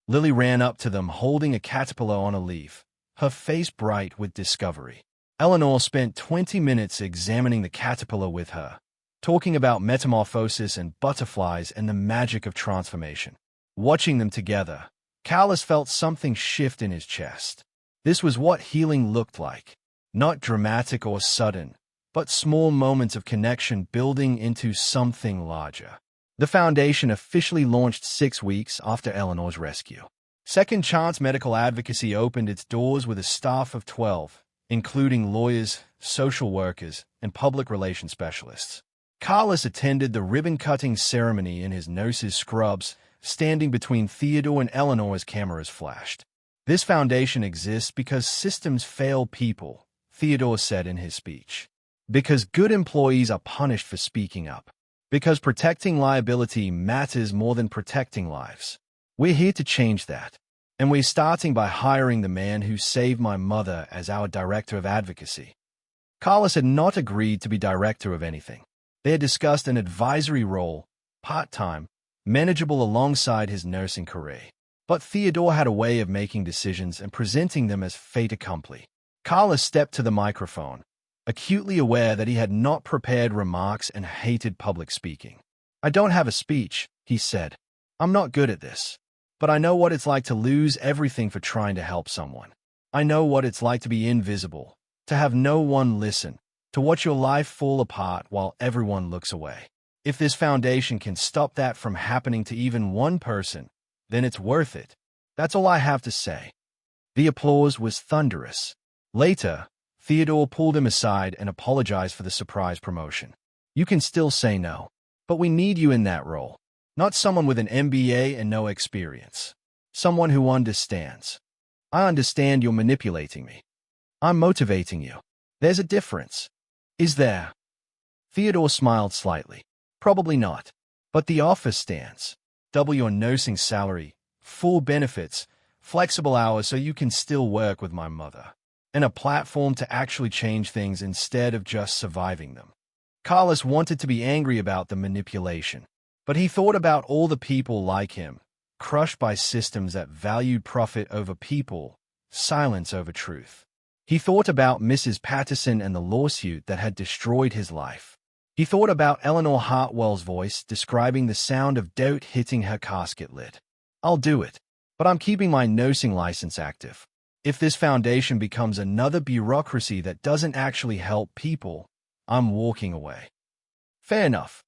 A: Lily ran up to them holding a caterpillar on a leaf, her face bright with discovery. Eleanor spent 20 minutes examining the caterpillar with her, talking about metamorphosis and butterflies and the magic of transformation. Watching them together, Carlos felt something shift in his chest. This was what healing looked like. Not dramatic or sudden, but small moments of connection building into something larger. The foundation officially launched 6 weeks after Eleanor's rescue. Second Chance Medical Advocacy opened its doors with a staff of 12, including lawyers, social workers, and public relations specialists. Carlos attended the ribbon-cutting ceremony in his nurse's scrubs, standing between Theodore and Eleanor as cameras flashed. "This foundation exists because systems fail people," Theodore said in his speech. "Because good employees are punished for speaking up. Because protecting liability matters more than protecting lives. We're here to change that. And we're starting by hiring the man who saved my mother as our director of advocacy." Carlos had not agreed to be director of anything. They had discussed an advisory role, part-time, manageable alongside his nursing career. But Theodore had a way of making decisions and presenting them as fait accompli. Carlos stepped to the microphone, acutely aware that he had not prepared remarks and hated public speaking. "I don't have a speech," he said. "I'm not good at this. But I know what it's like to lose everything for trying to help someone. I know what it's like to be invisible, to have no one listen, to watch your life fall apart while everyone looks away. If this foundation can stop that from happening to even one person, then it's worth it. That's all I have to say." The applause was thunderous. Later, Theodore pulled him aside and apologized for the surprise promotion. "You can still say no, but we need you in that role. Not someone with an MBA and no experience. Someone who understands. I understand you're manipulating me. I'm motivating you. There's a difference. Is there?" Theodore smiled slightly. "Probably not. But the offer stands. Double your nursing salary, full benefits, flexible hours so you can still work with my mother, and a platform to actually change things instead of just surviving them." Carlos wanted to be angry about the manipulation, but he thought about all the people like him, crushed by systems that valued profit over people, silence over truth. He thought about Mrs. Patterson and the lawsuit that had destroyed his life. He thought about Eleanor Hartwell's voice describing the sound of doubt hitting her casket lid. I'll do it, but I'm keeping my nursing license active. If this foundation becomes another bureaucracy that doesn't actually help people, I'm walking away. Fair enough.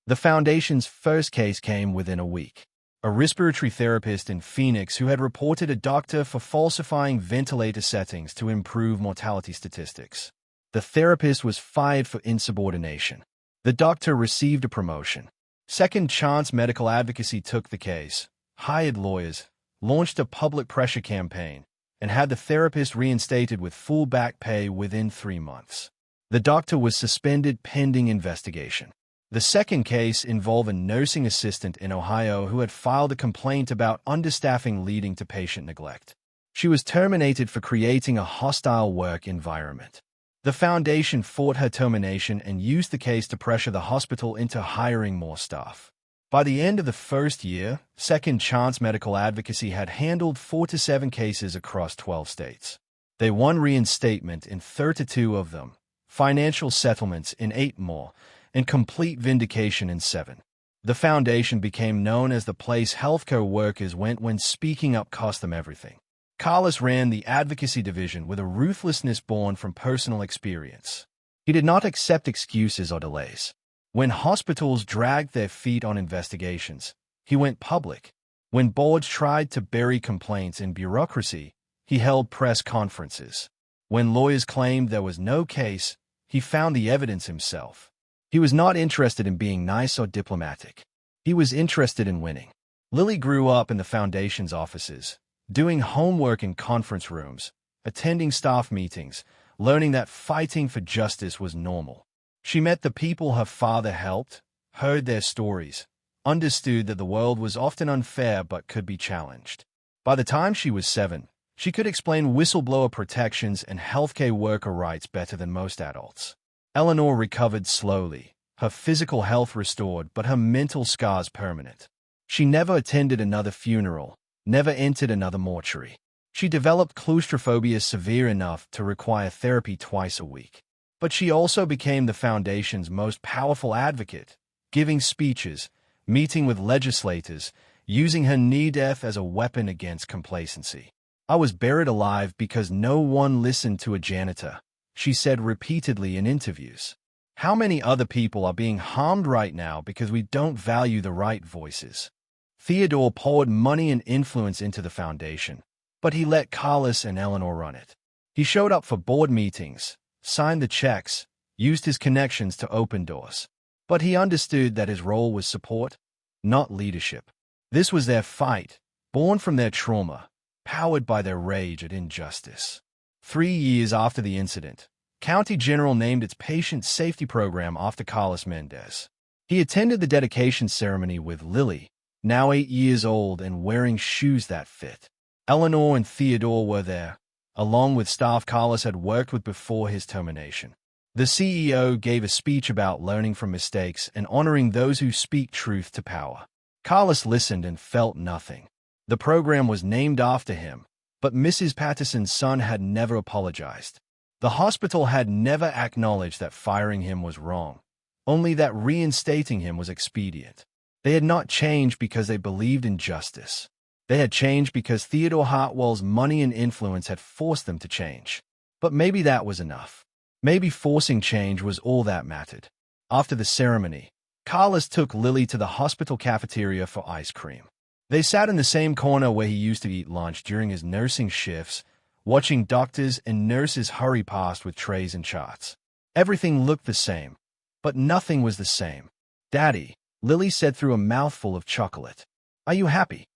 A: The foundation's first case came within a week. A respiratory therapist in Phoenix who had reported a doctor for falsifying ventilator settings to improve mortality statistics. The therapist was fired for insubordination. The doctor received a promotion. Second Chance Medical Advocacy took the case, hired lawyers, launched a public pressure campaign, and had the therapist reinstated with full back pay within 3 months. The doctor was suspended pending investigation. The second case involved a nursing assistant in Ohio who had filed a complaint about understaffing leading to patient neglect. She was terminated for creating a hostile work environment. The foundation fought her termination and used the case to pressure the hospital into hiring more staff. By the end of the first year, Second Chance Medical Advocacy had handled 4 to 7 cases across 12 states. They won reinstatement in 32 of them, financial settlements in 8 more, and complete vindication in 7. The foundation became known as the place healthcare workers went when speaking up cost them everything. Carlos ran the advocacy division with a ruthlessness born from personal experience. He did not accept excuses or delays. When hospitals dragged their feet on investigations, he went public. When boards tried to bury complaints in bureaucracy, he held press conferences. When lawyers claimed there was no case, he found the evidence himself. He was not interested in being nice or diplomatic. He was interested in winning. Lily grew up in the foundation's offices, doing homework in conference rooms, attending staff meetings, learning that fighting for justice was normal. She met the people her father helped, heard their stories, understood that the world was often unfair but could be challenged. By the time she was 7, she could explain whistleblower protections and healthcare worker rights better than most adults. Eleanor recovered slowly, her physical health restored but her mental scars permanent. She never attended another funeral, never entered another mortuary. She developed claustrophobia severe enough to require therapy twice a week. But she also became the foundation's most powerful advocate, giving speeches, meeting with legislators, using her near-death as a weapon against complacency. I was buried alive because no one listened to a janitor, she said repeatedly in interviews. How many other people are being harmed right now because we don't value the right voices? Theodore poured money and influence into the foundation, but he let Carlos and Eleanor run it. He showed up for board meetings, signed the checks, used his connections to open doors. But he understood that his role was support, not leadership. This was their fight, born from their trauma, powered by their rage at injustice. 3 years after the incident, County General named its patient safety program after Carlos Mendez. He attended the dedication ceremony with Lily, now 8 years old and wearing shoes that fit. Eleanor and Theodore were there, along with staff Carlos had worked with before his termination. The CEO gave a speech about learning from mistakes and honoring those who speak truth to power. Carlos listened and felt nothing. The program was named after him, but Mrs. Patterson's son had never apologized. The hospital had never acknowledged that firing him was wrong, only that reinstating him was expedient. They had not changed because they believed in justice. They had changed because Theodore Hartwell's money and influence had forced them to change. But maybe that was enough. Maybe forcing change was all that mattered. After the ceremony, Carlos took Lily to the hospital cafeteria for ice cream. They sat in the same corner where he used to eat lunch during his nursing shifts, watching doctors and nurses hurry past with trays and charts. Everything looked the same, but nothing was the same. "Daddy," Lily said through a mouthful of chocolate, "are you happy?"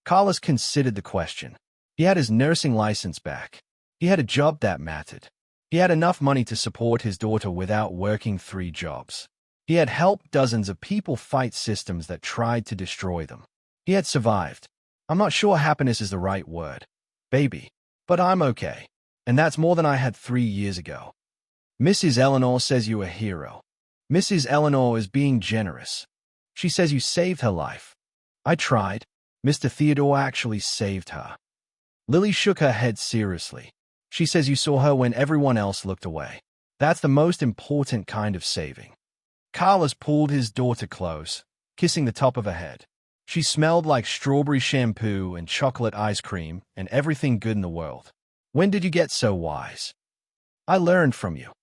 A: Carlos considered the question. He had his nursing license back. He had a job that mattered. He had enough money to support his daughter without working 3 jobs. He had helped dozens of people fight systems that tried to destroy them. He had survived. I'm not sure happiness is the right word, baby, but I'm okay. And that's more than I had 3 years ago. Mrs. Eleanor says you're a hero. Mrs. Eleanor is being generous. She says you saved her life. I tried. Mr. Theodore actually saved her. Lily shook her head seriously. She says you saw her when everyone else looked away. That's the most important kind of saving. Carlos pulled his daughter close, kissing the top of her head. She smelled like strawberry shampoo and chocolate ice cream and everything good in the world. When did you get so wise? I learned from you.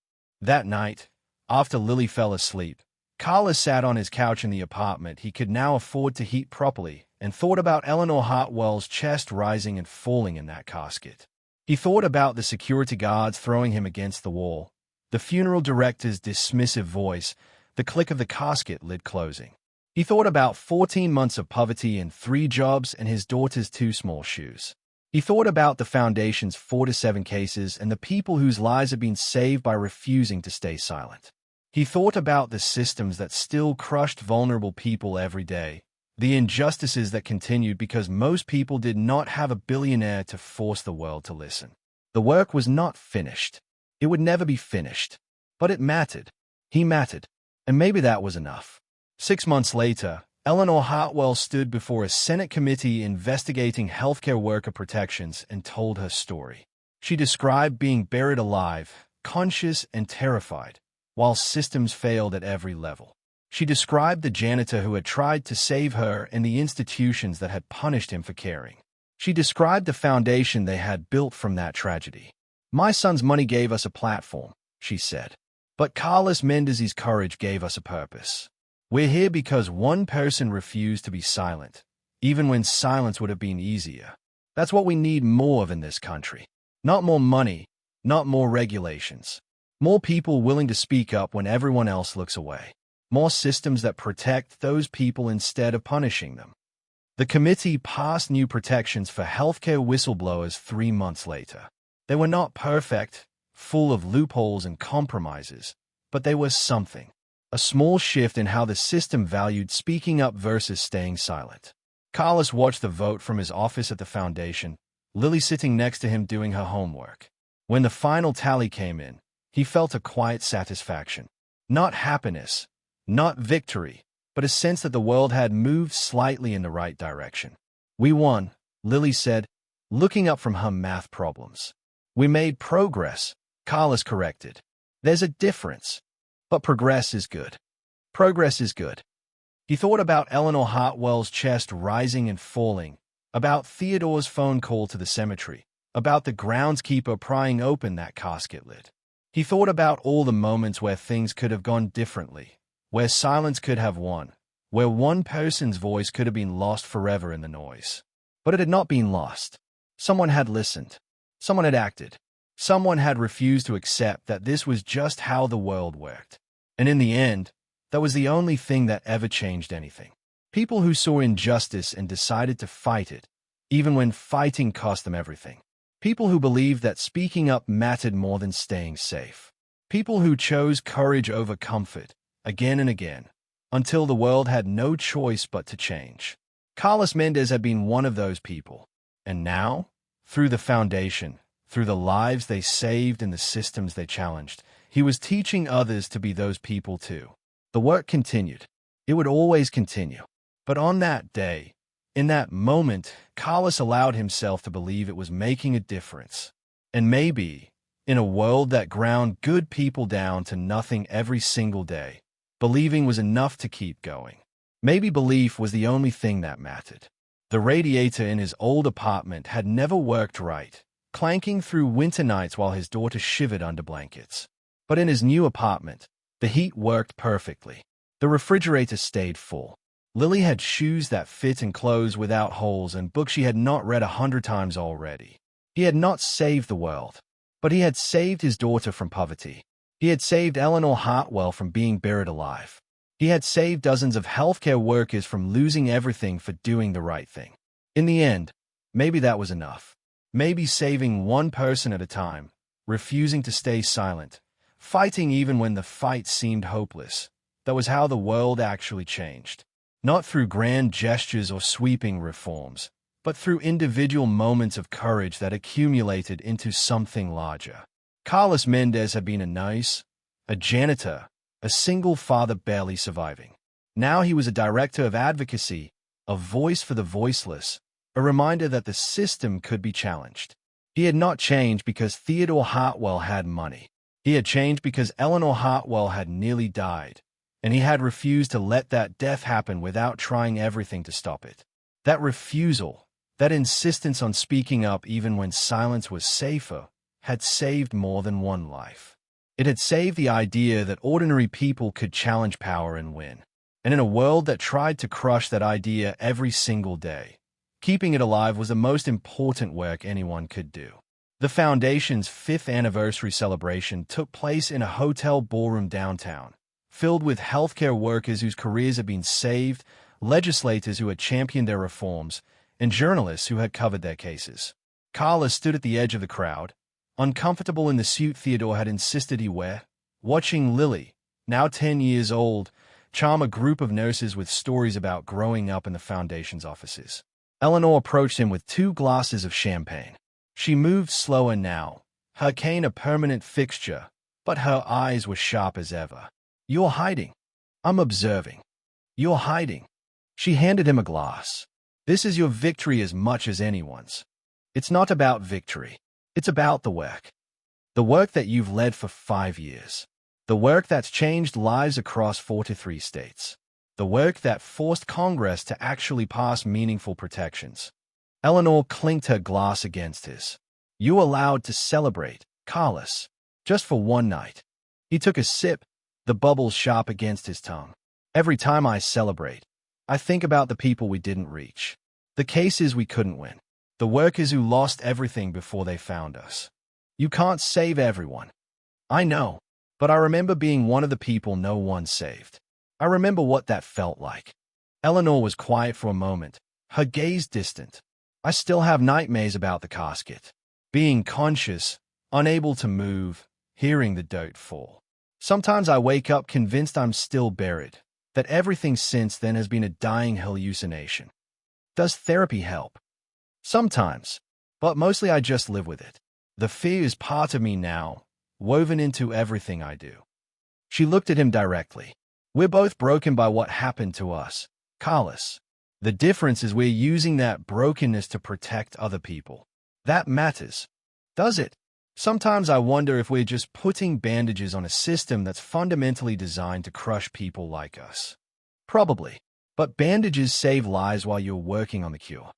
A: That night, after Lily fell asleep, Carlos sat on his couch in the apartment he could now afford to heat properly and thought about Eleanor Hartwell's chest rising and falling in that casket. He thought about the security guards throwing him against the wall, the funeral director's dismissive voice, the click of the casket lid closing. He thought about 14 months of poverty and 3 jobs and his daughter's 2 small shoes. He thought about the Foundation's 4 to 7 cases and the people whose lives had been saved by refusing to stay silent. He thought about the systems that still crushed vulnerable people every day, the injustices that continued because most people did not have a billionaire to force the world to listen. The work was not finished. It would never be finished. But it mattered. He mattered. And maybe that was enough. 6 months later, Eleanor Hartwell stood before a Senate committee investigating healthcare worker protections and told her story. She described being buried alive, conscious and terrified, while systems failed at every level. She described the janitor who had tried to save her and the institutions that had punished him for caring. She described the foundation they had built from that tragedy. My son's money gave us a platform, she said. But Carlos Mendez's courage gave us a purpose. We're here because one person refused to be silent, even when silence would have been easier. That's what we need more of in this country. Not more money, not more regulations. More people willing to speak up when everyone else looks away. More systems that protect those people instead of punishing them. The committee passed new protections for healthcare whistleblowers 3 months later. They were not perfect, full of loopholes and compromises, but they were something. A small shift in how the system valued speaking up versus staying silent. Carlos watched the vote from his office at the foundation, Lily sitting next to him doing her homework. When the final tally came in, he felt a quiet satisfaction. Not happiness, not victory, but a sense that the world had moved slightly in the right direction. We won, Lily said, looking up from her math problems. We made progress, Carlos corrected. There's a difference. But progress is good. Progress is good. He thought about Eleanor Hartwell's chest rising and falling, about Theodore's phone call to the cemetery, about the groundskeeper prying open that casket lid. He thought about all the moments where things could have gone differently, where silence could have won, where one person's voice could have been lost forever in the noise. But it had not been lost. Someone had listened. Someone had acted. Someone had refused to accept that this was just how the world worked. And in the end, that was the only thing that ever changed anything. People who saw injustice and decided to fight it, even when fighting cost them everything. People who believed that speaking up mattered more than staying safe. People who chose courage over comfort, again and again, until the world had no choice but to change. Carlos Mendez had been one of those people. And now, through the foundation, through the lives they saved and the systems they challenged, he was teaching others to be those people too. The work continued. It would always continue. But on that day, in that moment, Carlos allowed himself to believe it was making a difference. And maybe, in a world that ground good people down to nothing every single day, believing was enough to keep going. Maybe belief was the only thing that mattered. The radiator in his old apartment had never worked right, clanking through winter nights while his daughter shivered under blankets. But in his new apartment, the heat worked perfectly. The refrigerator stayed full. Lily had shoes that fit and clothes without holes and books she had not read 100 times already. He had not saved the world, but he had saved his daughter from poverty. He had saved Eleanor Hartwell from being buried alive. He had saved dozens of healthcare workers from losing everything for doing the right thing. In the end, maybe that was enough. Maybe saving one person at a time, refusing to stay silent, fighting even when the fight seemed hopeless. That was how the world actually changed. Not through grand gestures or sweeping reforms, but through individual moments of courage that accumulated into something larger. Carlos Mendez had been a janitor, a single father barely surviving. Now he was a director of advocacy, a voice for the voiceless, a reminder that the system could be challenged. He had not changed because Theodore Hartwell had money. He had changed because Eleanor Hartwell had nearly died, and he had refused to let that death happen without trying everything to stop it. That refusal, that insistence on speaking up even when silence was safer, had saved more than one life. It had saved the idea that ordinary people could challenge power and win. And in a world that tried to crush that idea every single day, keeping it alive was the most important work anyone could do. The Foundation's 5th anniversary celebration took place in a hotel ballroom downtown, filled with healthcare workers whose careers had been saved, legislators who had championed their reforms, and journalists who had covered their cases. Carla stood at the edge of the crowd, uncomfortable in the suit Theodore had insisted he wear, watching Lily, now 10 years old, charm a group of nurses with stories about growing up in the Foundation's offices. Eleanor approached him with 2 glasses of champagne. She moved slower now, her cane a permanent fixture, but her eyes were sharp as ever. "You're hiding." "I'm observing." "You're hiding." She handed him a glass. "This is your victory as much as anyone's." "It's not about victory. It's about the work. The work that you've led for 5 years. The work that's changed lives across 43 states. The work that forced Congress to actually pass meaningful protections." Eleanor clinked her glass against his. "You allowed to celebrate, Carlos, just for one night." He took a sip, the bubbles sharp against his tongue. "Every time I celebrate, I think about the people we didn't reach. The cases we couldn't win. The workers who lost everything before they found us. You can't save everyone. I know, but I remember being one of the people no one saved. I remember what that felt like." Eleanor was quiet for a moment, her gaze distant. "I still have nightmares about the casket. Being conscious, unable to move, hearing the dirt fall. Sometimes I wake up convinced I'm still buried, that everything since then has been a dying hallucination." "Does therapy help?" "Sometimes, but mostly I just live with it. The fear is part of me now, woven into everything I do." She looked at him directly. "We're both broken by what happened to us, Carlos. The difference is we're using that brokenness to protect other people. That matters. Does it? Sometimes I wonder if we're just putting bandages on a system that's fundamentally designed to crush people like us." "Probably. But bandages save lives while you're working on the cure."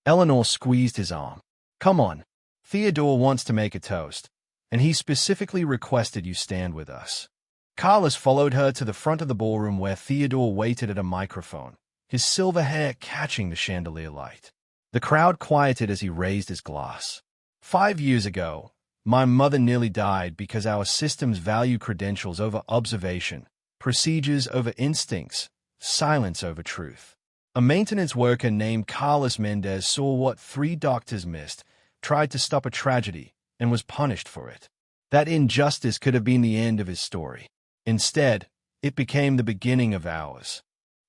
A: Eleanor squeezed his arm. "Come on. Theodore wants to make a toast, and he specifically requested you stand with us." Carlos followed her to the front of the ballroom where Theodore waited at a microphone, his silver hair catching the chandelier light. The crowd quieted as he raised his glass. "5 years ago, my mother nearly died because our systems value credentials over observation, procedures over instincts, silence over truth. A maintenance worker named Carlos Mendez saw what 3 doctors missed, tried to stop a tragedy, and was punished for it. That injustice could have been the end of his story. Instead, it became the beginning of ours."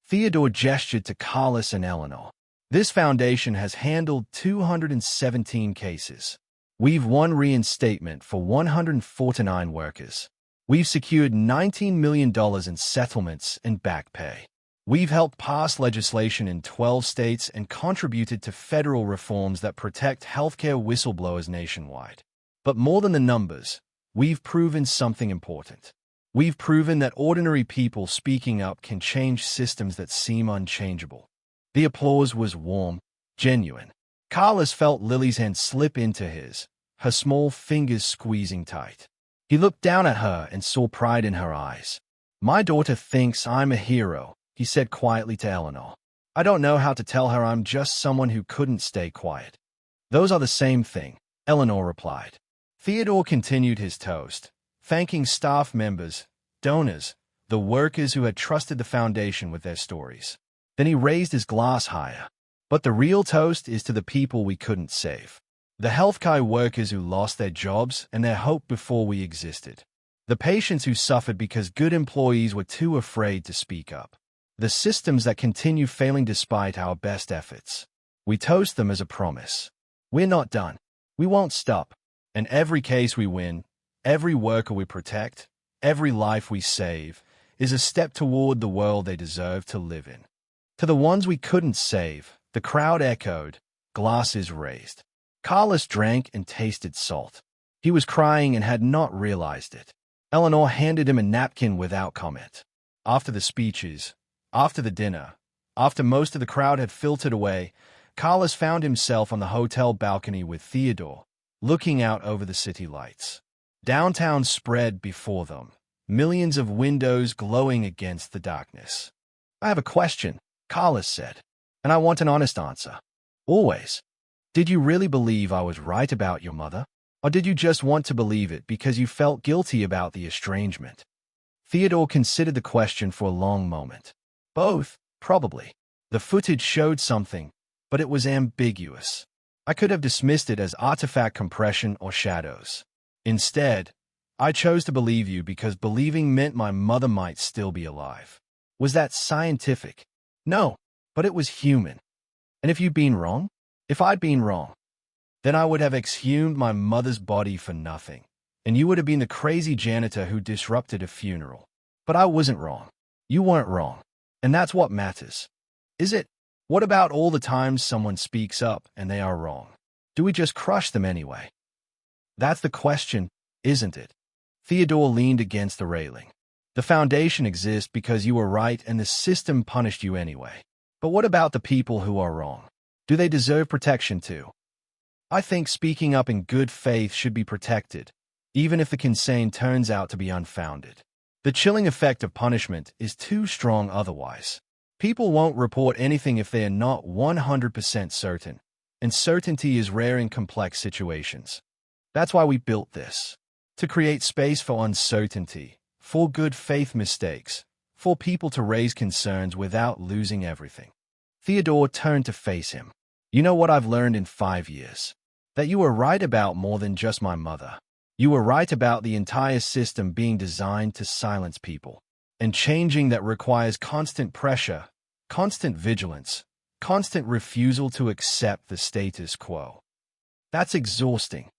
A: Theodore gestured to Carlos and Eleanor. "This foundation has handled 217 cases. We've won reinstatement for 149 workers. We've secured $19 million in settlements and back pay. We've helped pass legislation in 12 states and contributed to federal reforms that protect healthcare whistleblowers nationwide. But more than the numbers, we've proven something important. We've proven that ordinary people speaking up can change systems that seem unchangeable." The applause was warm, genuine. Carlos felt Lily's hand slip into his, her small fingers squeezing tight. He looked down at her and saw pride in her eyes. "My daughter thinks I'm a hero," he said quietly to Eleanor. "I don't know how to tell her I'm just someone who couldn't stay quiet." "Those are the same thing," Eleanor replied. Theodore continued his toast, thanking staff members, donors, the workers who had trusted the foundation with their stories. Then he raised his glass higher. "But the real toast is to the people we couldn't save. The healthcare workers who lost their jobs and their hope before we existed. The patients who suffered because good employees were too afraid to speak up. The systems that continue failing despite our best efforts. We toast them as a promise. We're not done. We won't stop. And every case we win, every worker we protect, every life we save, is a step toward the world they deserve to live in." To the ones we couldn't save, the crowd echoed, glasses raised. Carlos drank and tasted salt. He was crying and had not realized it. Eleanor handed him a napkin without comment. After the speeches, after the dinner, after most of the crowd had filtered away, Carlos found himself on the hotel balcony with Theodore, looking out over the city lights. Downtown spread before them, millions of windows glowing against the darkness. "I have a question," Carlos said, "and I want an honest answer. Always. Did you really believe I was right about your mother? Or did you just want to believe it because you felt guilty about the estrangement?" Theodore considered the question for a long moment. Both, probably. The footage showed something, but it was ambiguous. I could have dismissed it as artifact compression or shadows. Instead, I chose to believe you because believing meant my mother might still be alive. Was that scientific? No, but it was human. And if you'd been wrong? If I'd been wrong, then I would have exhumed my mother's body for nothing, and you would have been the crazy janitor who disrupted a funeral. But I wasn't wrong. You weren't wrong. And that's what matters. Is it? What about all the times someone speaks up and they are wrong? Do we just crush them anyway? That's the question, isn't it? Theodore leaned against the railing. The foundation exists because you were right and the system punished you anyway. But what about the people who are wrong? Do they deserve protection too? I think speaking up in good faith should be protected, even if the concern turns out to be unfounded. The chilling effect of punishment is too strong otherwise. People won't report anything if they are not 100% certain, and certainty is rare in complex situations. That's why we built this. To create space for uncertainty, for good faith mistakes, for people to raise concerns without losing everything. Theodore turned to face him. "You know what I've learned in 5 years? That you were right about more than just my mother. You were right about the entire system being designed to silence people. And changing that requires constant pressure, constant vigilance, constant refusal to accept the status quo. That's exhausting."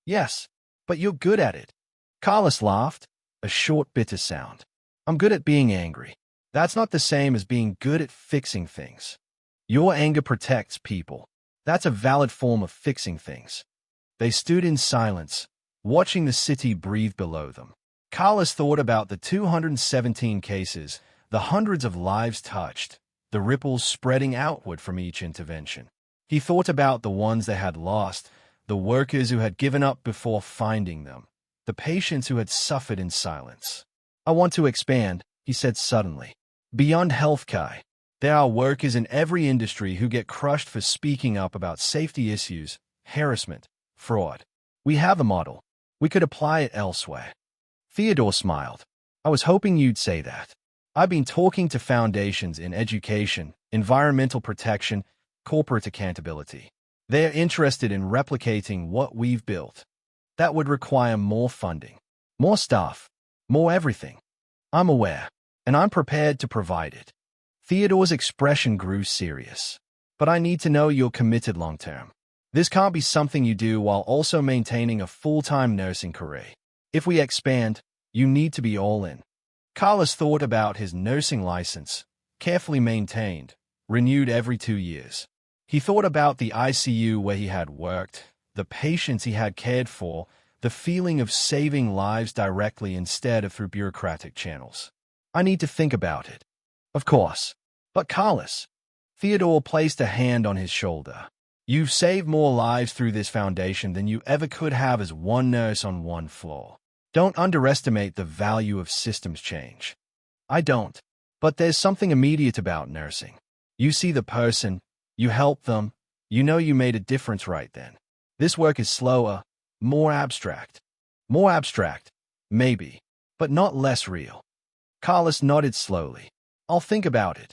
A: "Yes, but you're good at it." Carlos laughed, a short, bitter sound. "I'm good at being angry. That's not the same as being good at fixing things. Your anger protects people. That's a valid form of fixing things." They stood in silence, watching the city breathe below them. Carlos thought about the 217 cases, the hundreds of lives touched, the ripples spreading outward from each intervention. He thought about the ones they had lost, the workers who had given up before finding them, the patients who had suffered in silence. "I want to expand," he said suddenly. "Beyond healthcare. There are workers in every industry who get crushed for speaking up about safety issues, harassment, fraud. We have a model. We could apply it elsewhere." Theodore smiled. "I was hoping you'd say that. I've been talking to foundations in education, environmental protection, corporate accountability. They're interested in replicating what we've built. That would require more funding, more staff, more everything. I'm aware, and I'm prepared to provide it." Theodore's expression grew serious. "But I need to know you're committed long-term. This can't be something you do while also maintaining a full-time nursing career. If we expand, you need to be all in." Carlos thought about his nursing license, carefully maintained, renewed every 2 years. He thought about the ICU where he had worked, the patients he had cared for, the feeling of saving lives directly instead of through bureaucratic channels. "I need to think about it." "Of course. But Carlos," Theodore placed a hand on his shoulder, "you've saved more lives through this foundation than you ever could have as one nurse on one floor. Don't underestimate the value of systems change." "I don't. But there's something immediate about nursing. You see the person, you help them, you know you made a difference right then. This work is slower, more abstract. More abstract, maybe, but not less real." Carlos nodded slowly. "I'll think about it."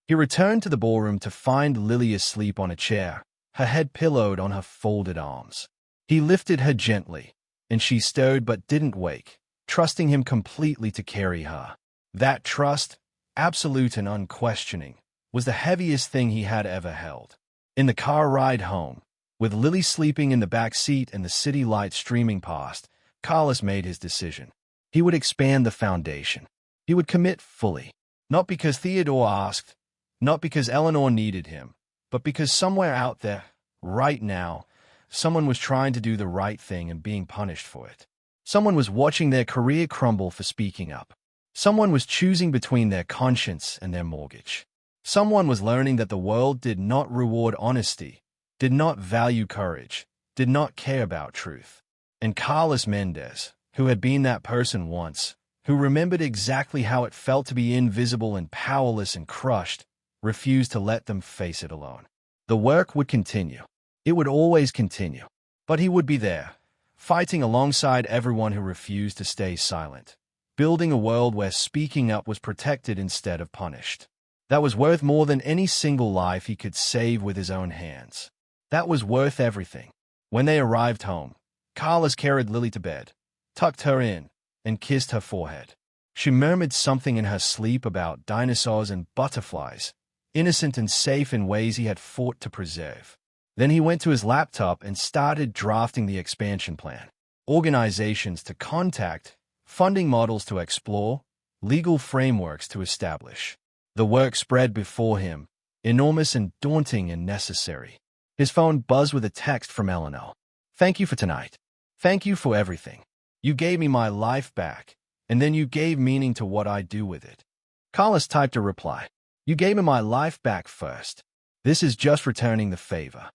A: He returned to the ballroom to find Lily asleep on a chair, her head pillowed on her folded arms. He lifted her gently, and she stirred but didn't wake, trusting him completely to carry her. That trust, absolute and unquestioning, was the heaviest thing he had ever held. In the car ride home, with Lily sleeping in the back seat and the city lights streaming past, Carlos made his decision. He would expand the foundation. He would commit fully, not because Theodore asked, not because Eleanor needed him, but because somewhere out there, right now, someone was trying to do the right thing and being punished for it. Someone was watching their career crumble for speaking up. Someone was choosing between their conscience and their mortgage. Someone was learning that the world did not reward honesty, did not value courage, did not care about truth. And Carlos Mendez, who had been that person once, who remembered exactly how it felt to be invisible and powerless and crushed, refused to let them face it alone. The work would continue. It would always continue. But he would be there, fighting alongside everyone who refused to stay silent, building a world where speaking up was protected instead of punished. That was worth more than any single life he could save with his own hands. That was worth everything. When they arrived home, Carlos carried Lily to bed, tucked her in, and kissed her forehead. She murmured something in her sleep about dinosaurs and butterflies, innocent and safe in ways he had fought to preserve. Then he went to his laptop and started drafting the expansion plan. Organizations to contact, funding models to explore, legal frameworks to establish. The work spread before him, enormous and daunting and necessary. His phone buzzed with a text from Eleanor. "Thank you for tonight. Thank you for everything. You gave me my life back, and then you gave meaning to what I do with it." Carlos typed a reply. "You gave me my life back first. This is just returning the favor."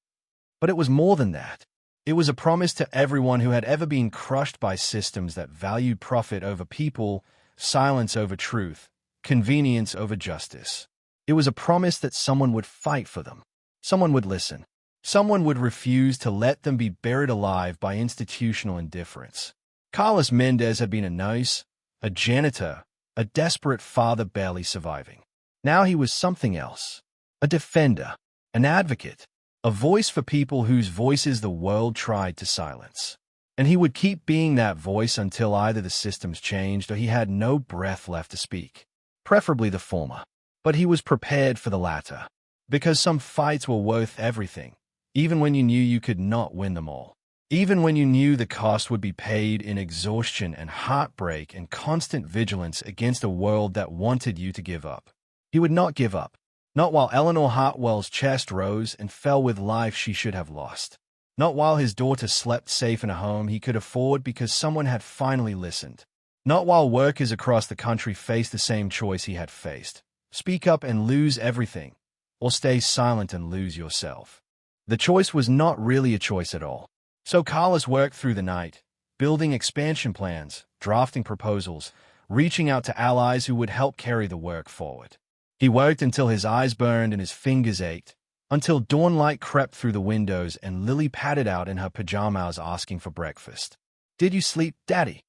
A: But it was more than that. It was a promise to everyone who had ever been crushed by systems that valued profit over people, silence over truth, convenience over justice. It was a promise that someone would fight for them. Someone would listen. Someone would refuse to let them be buried alive by institutional indifference. Carlos Mendez had been a nurse, a janitor, a desperate father barely surviving. Now he was something else. A defender, an advocate, a voice for people whose voices the world tried to silence. And he would keep being that voice until either the systems changed or he had no breath left to speak. Preferably the former. But he was prepared for the latter. Because some fights were worth everything, even when you knew you could not win them all. Even when you knew the cost would be paid in exhaustion and heartbreak and constant vigilance against a world that wanted you to give up. He would not give up. Not while Eleanor Hartwell's chest rose and fell with life she should have lost. Not while his daughter slept safe in a home he could afford because someone had finally listened. Not while workers across the country faced the same choice he had faced. Speak up and lose everything, or stay silent and lose yourself. The choice was not really a choice at all. So Carlos worked through the night, building expansion plans, drafting proposals, reaching out to allies who would help carry the work forward. He worked until his eyes burned and his fingers ached, until dawnlight crept through the windows and Lily padded out in her pajamas asking for breakfast. "Did you sleep, Daddy?"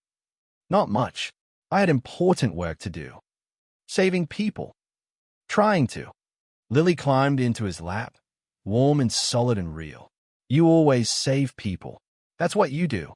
A: "Not much. I had important work to do. Saving people. Trying to." Lily climbed into his lap, warm and solid and real. "You always save people. That's what you do."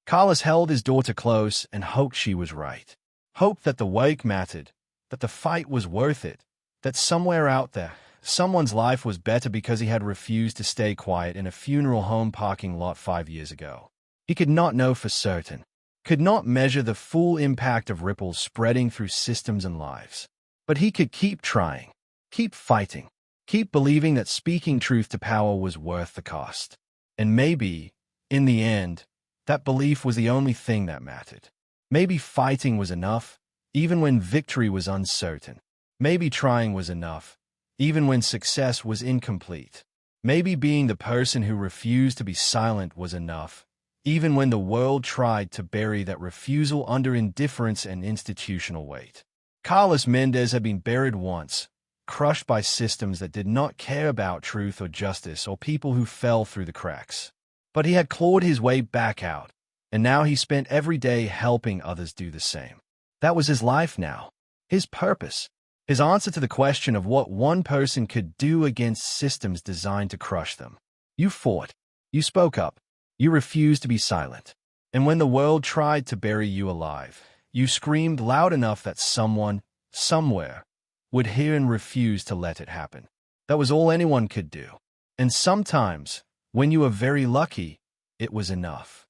A: Carlos held his daughter close and hoped she was right. Hoped that the wake mattered, that the fight was worth it, that somewhere out there, someone's life was better because he had refused to stay quiet in a funeral home parking lot 5 years ago. He could not know for certain, could not measure the full impact of ripples spreading through systems and lives. But he could keep trying, keep fighting, keep believing that speaking truth to power was worth the cost. And maybe, in the end, that belief was the only thing that mattered. Maybe fighting was enough, even when victory was uncertain. Maybe trying was enough, even when success was incomplete. Maybe being the person who refused to be silent was enough, even when the world tried to bury that refusal under indifference and institutional weight. Carlos Mendez had been buried once, crushed by systems that did not care about truth or justice or people who fell through the cracks. But he had clawed his way back out, and now he spent every day helping others do the same. That was his life now, his purpose, his answer to the question of what one person could do against systems designed to crush them. You fought. You spoke up. You refused to be silent. And when the world tried to bury you alive, you screamed loud enough that someone, somewhere, would hear and refuse to let it happen. That was all anyone could do. And sometimes, when you were very lucky, it was enough.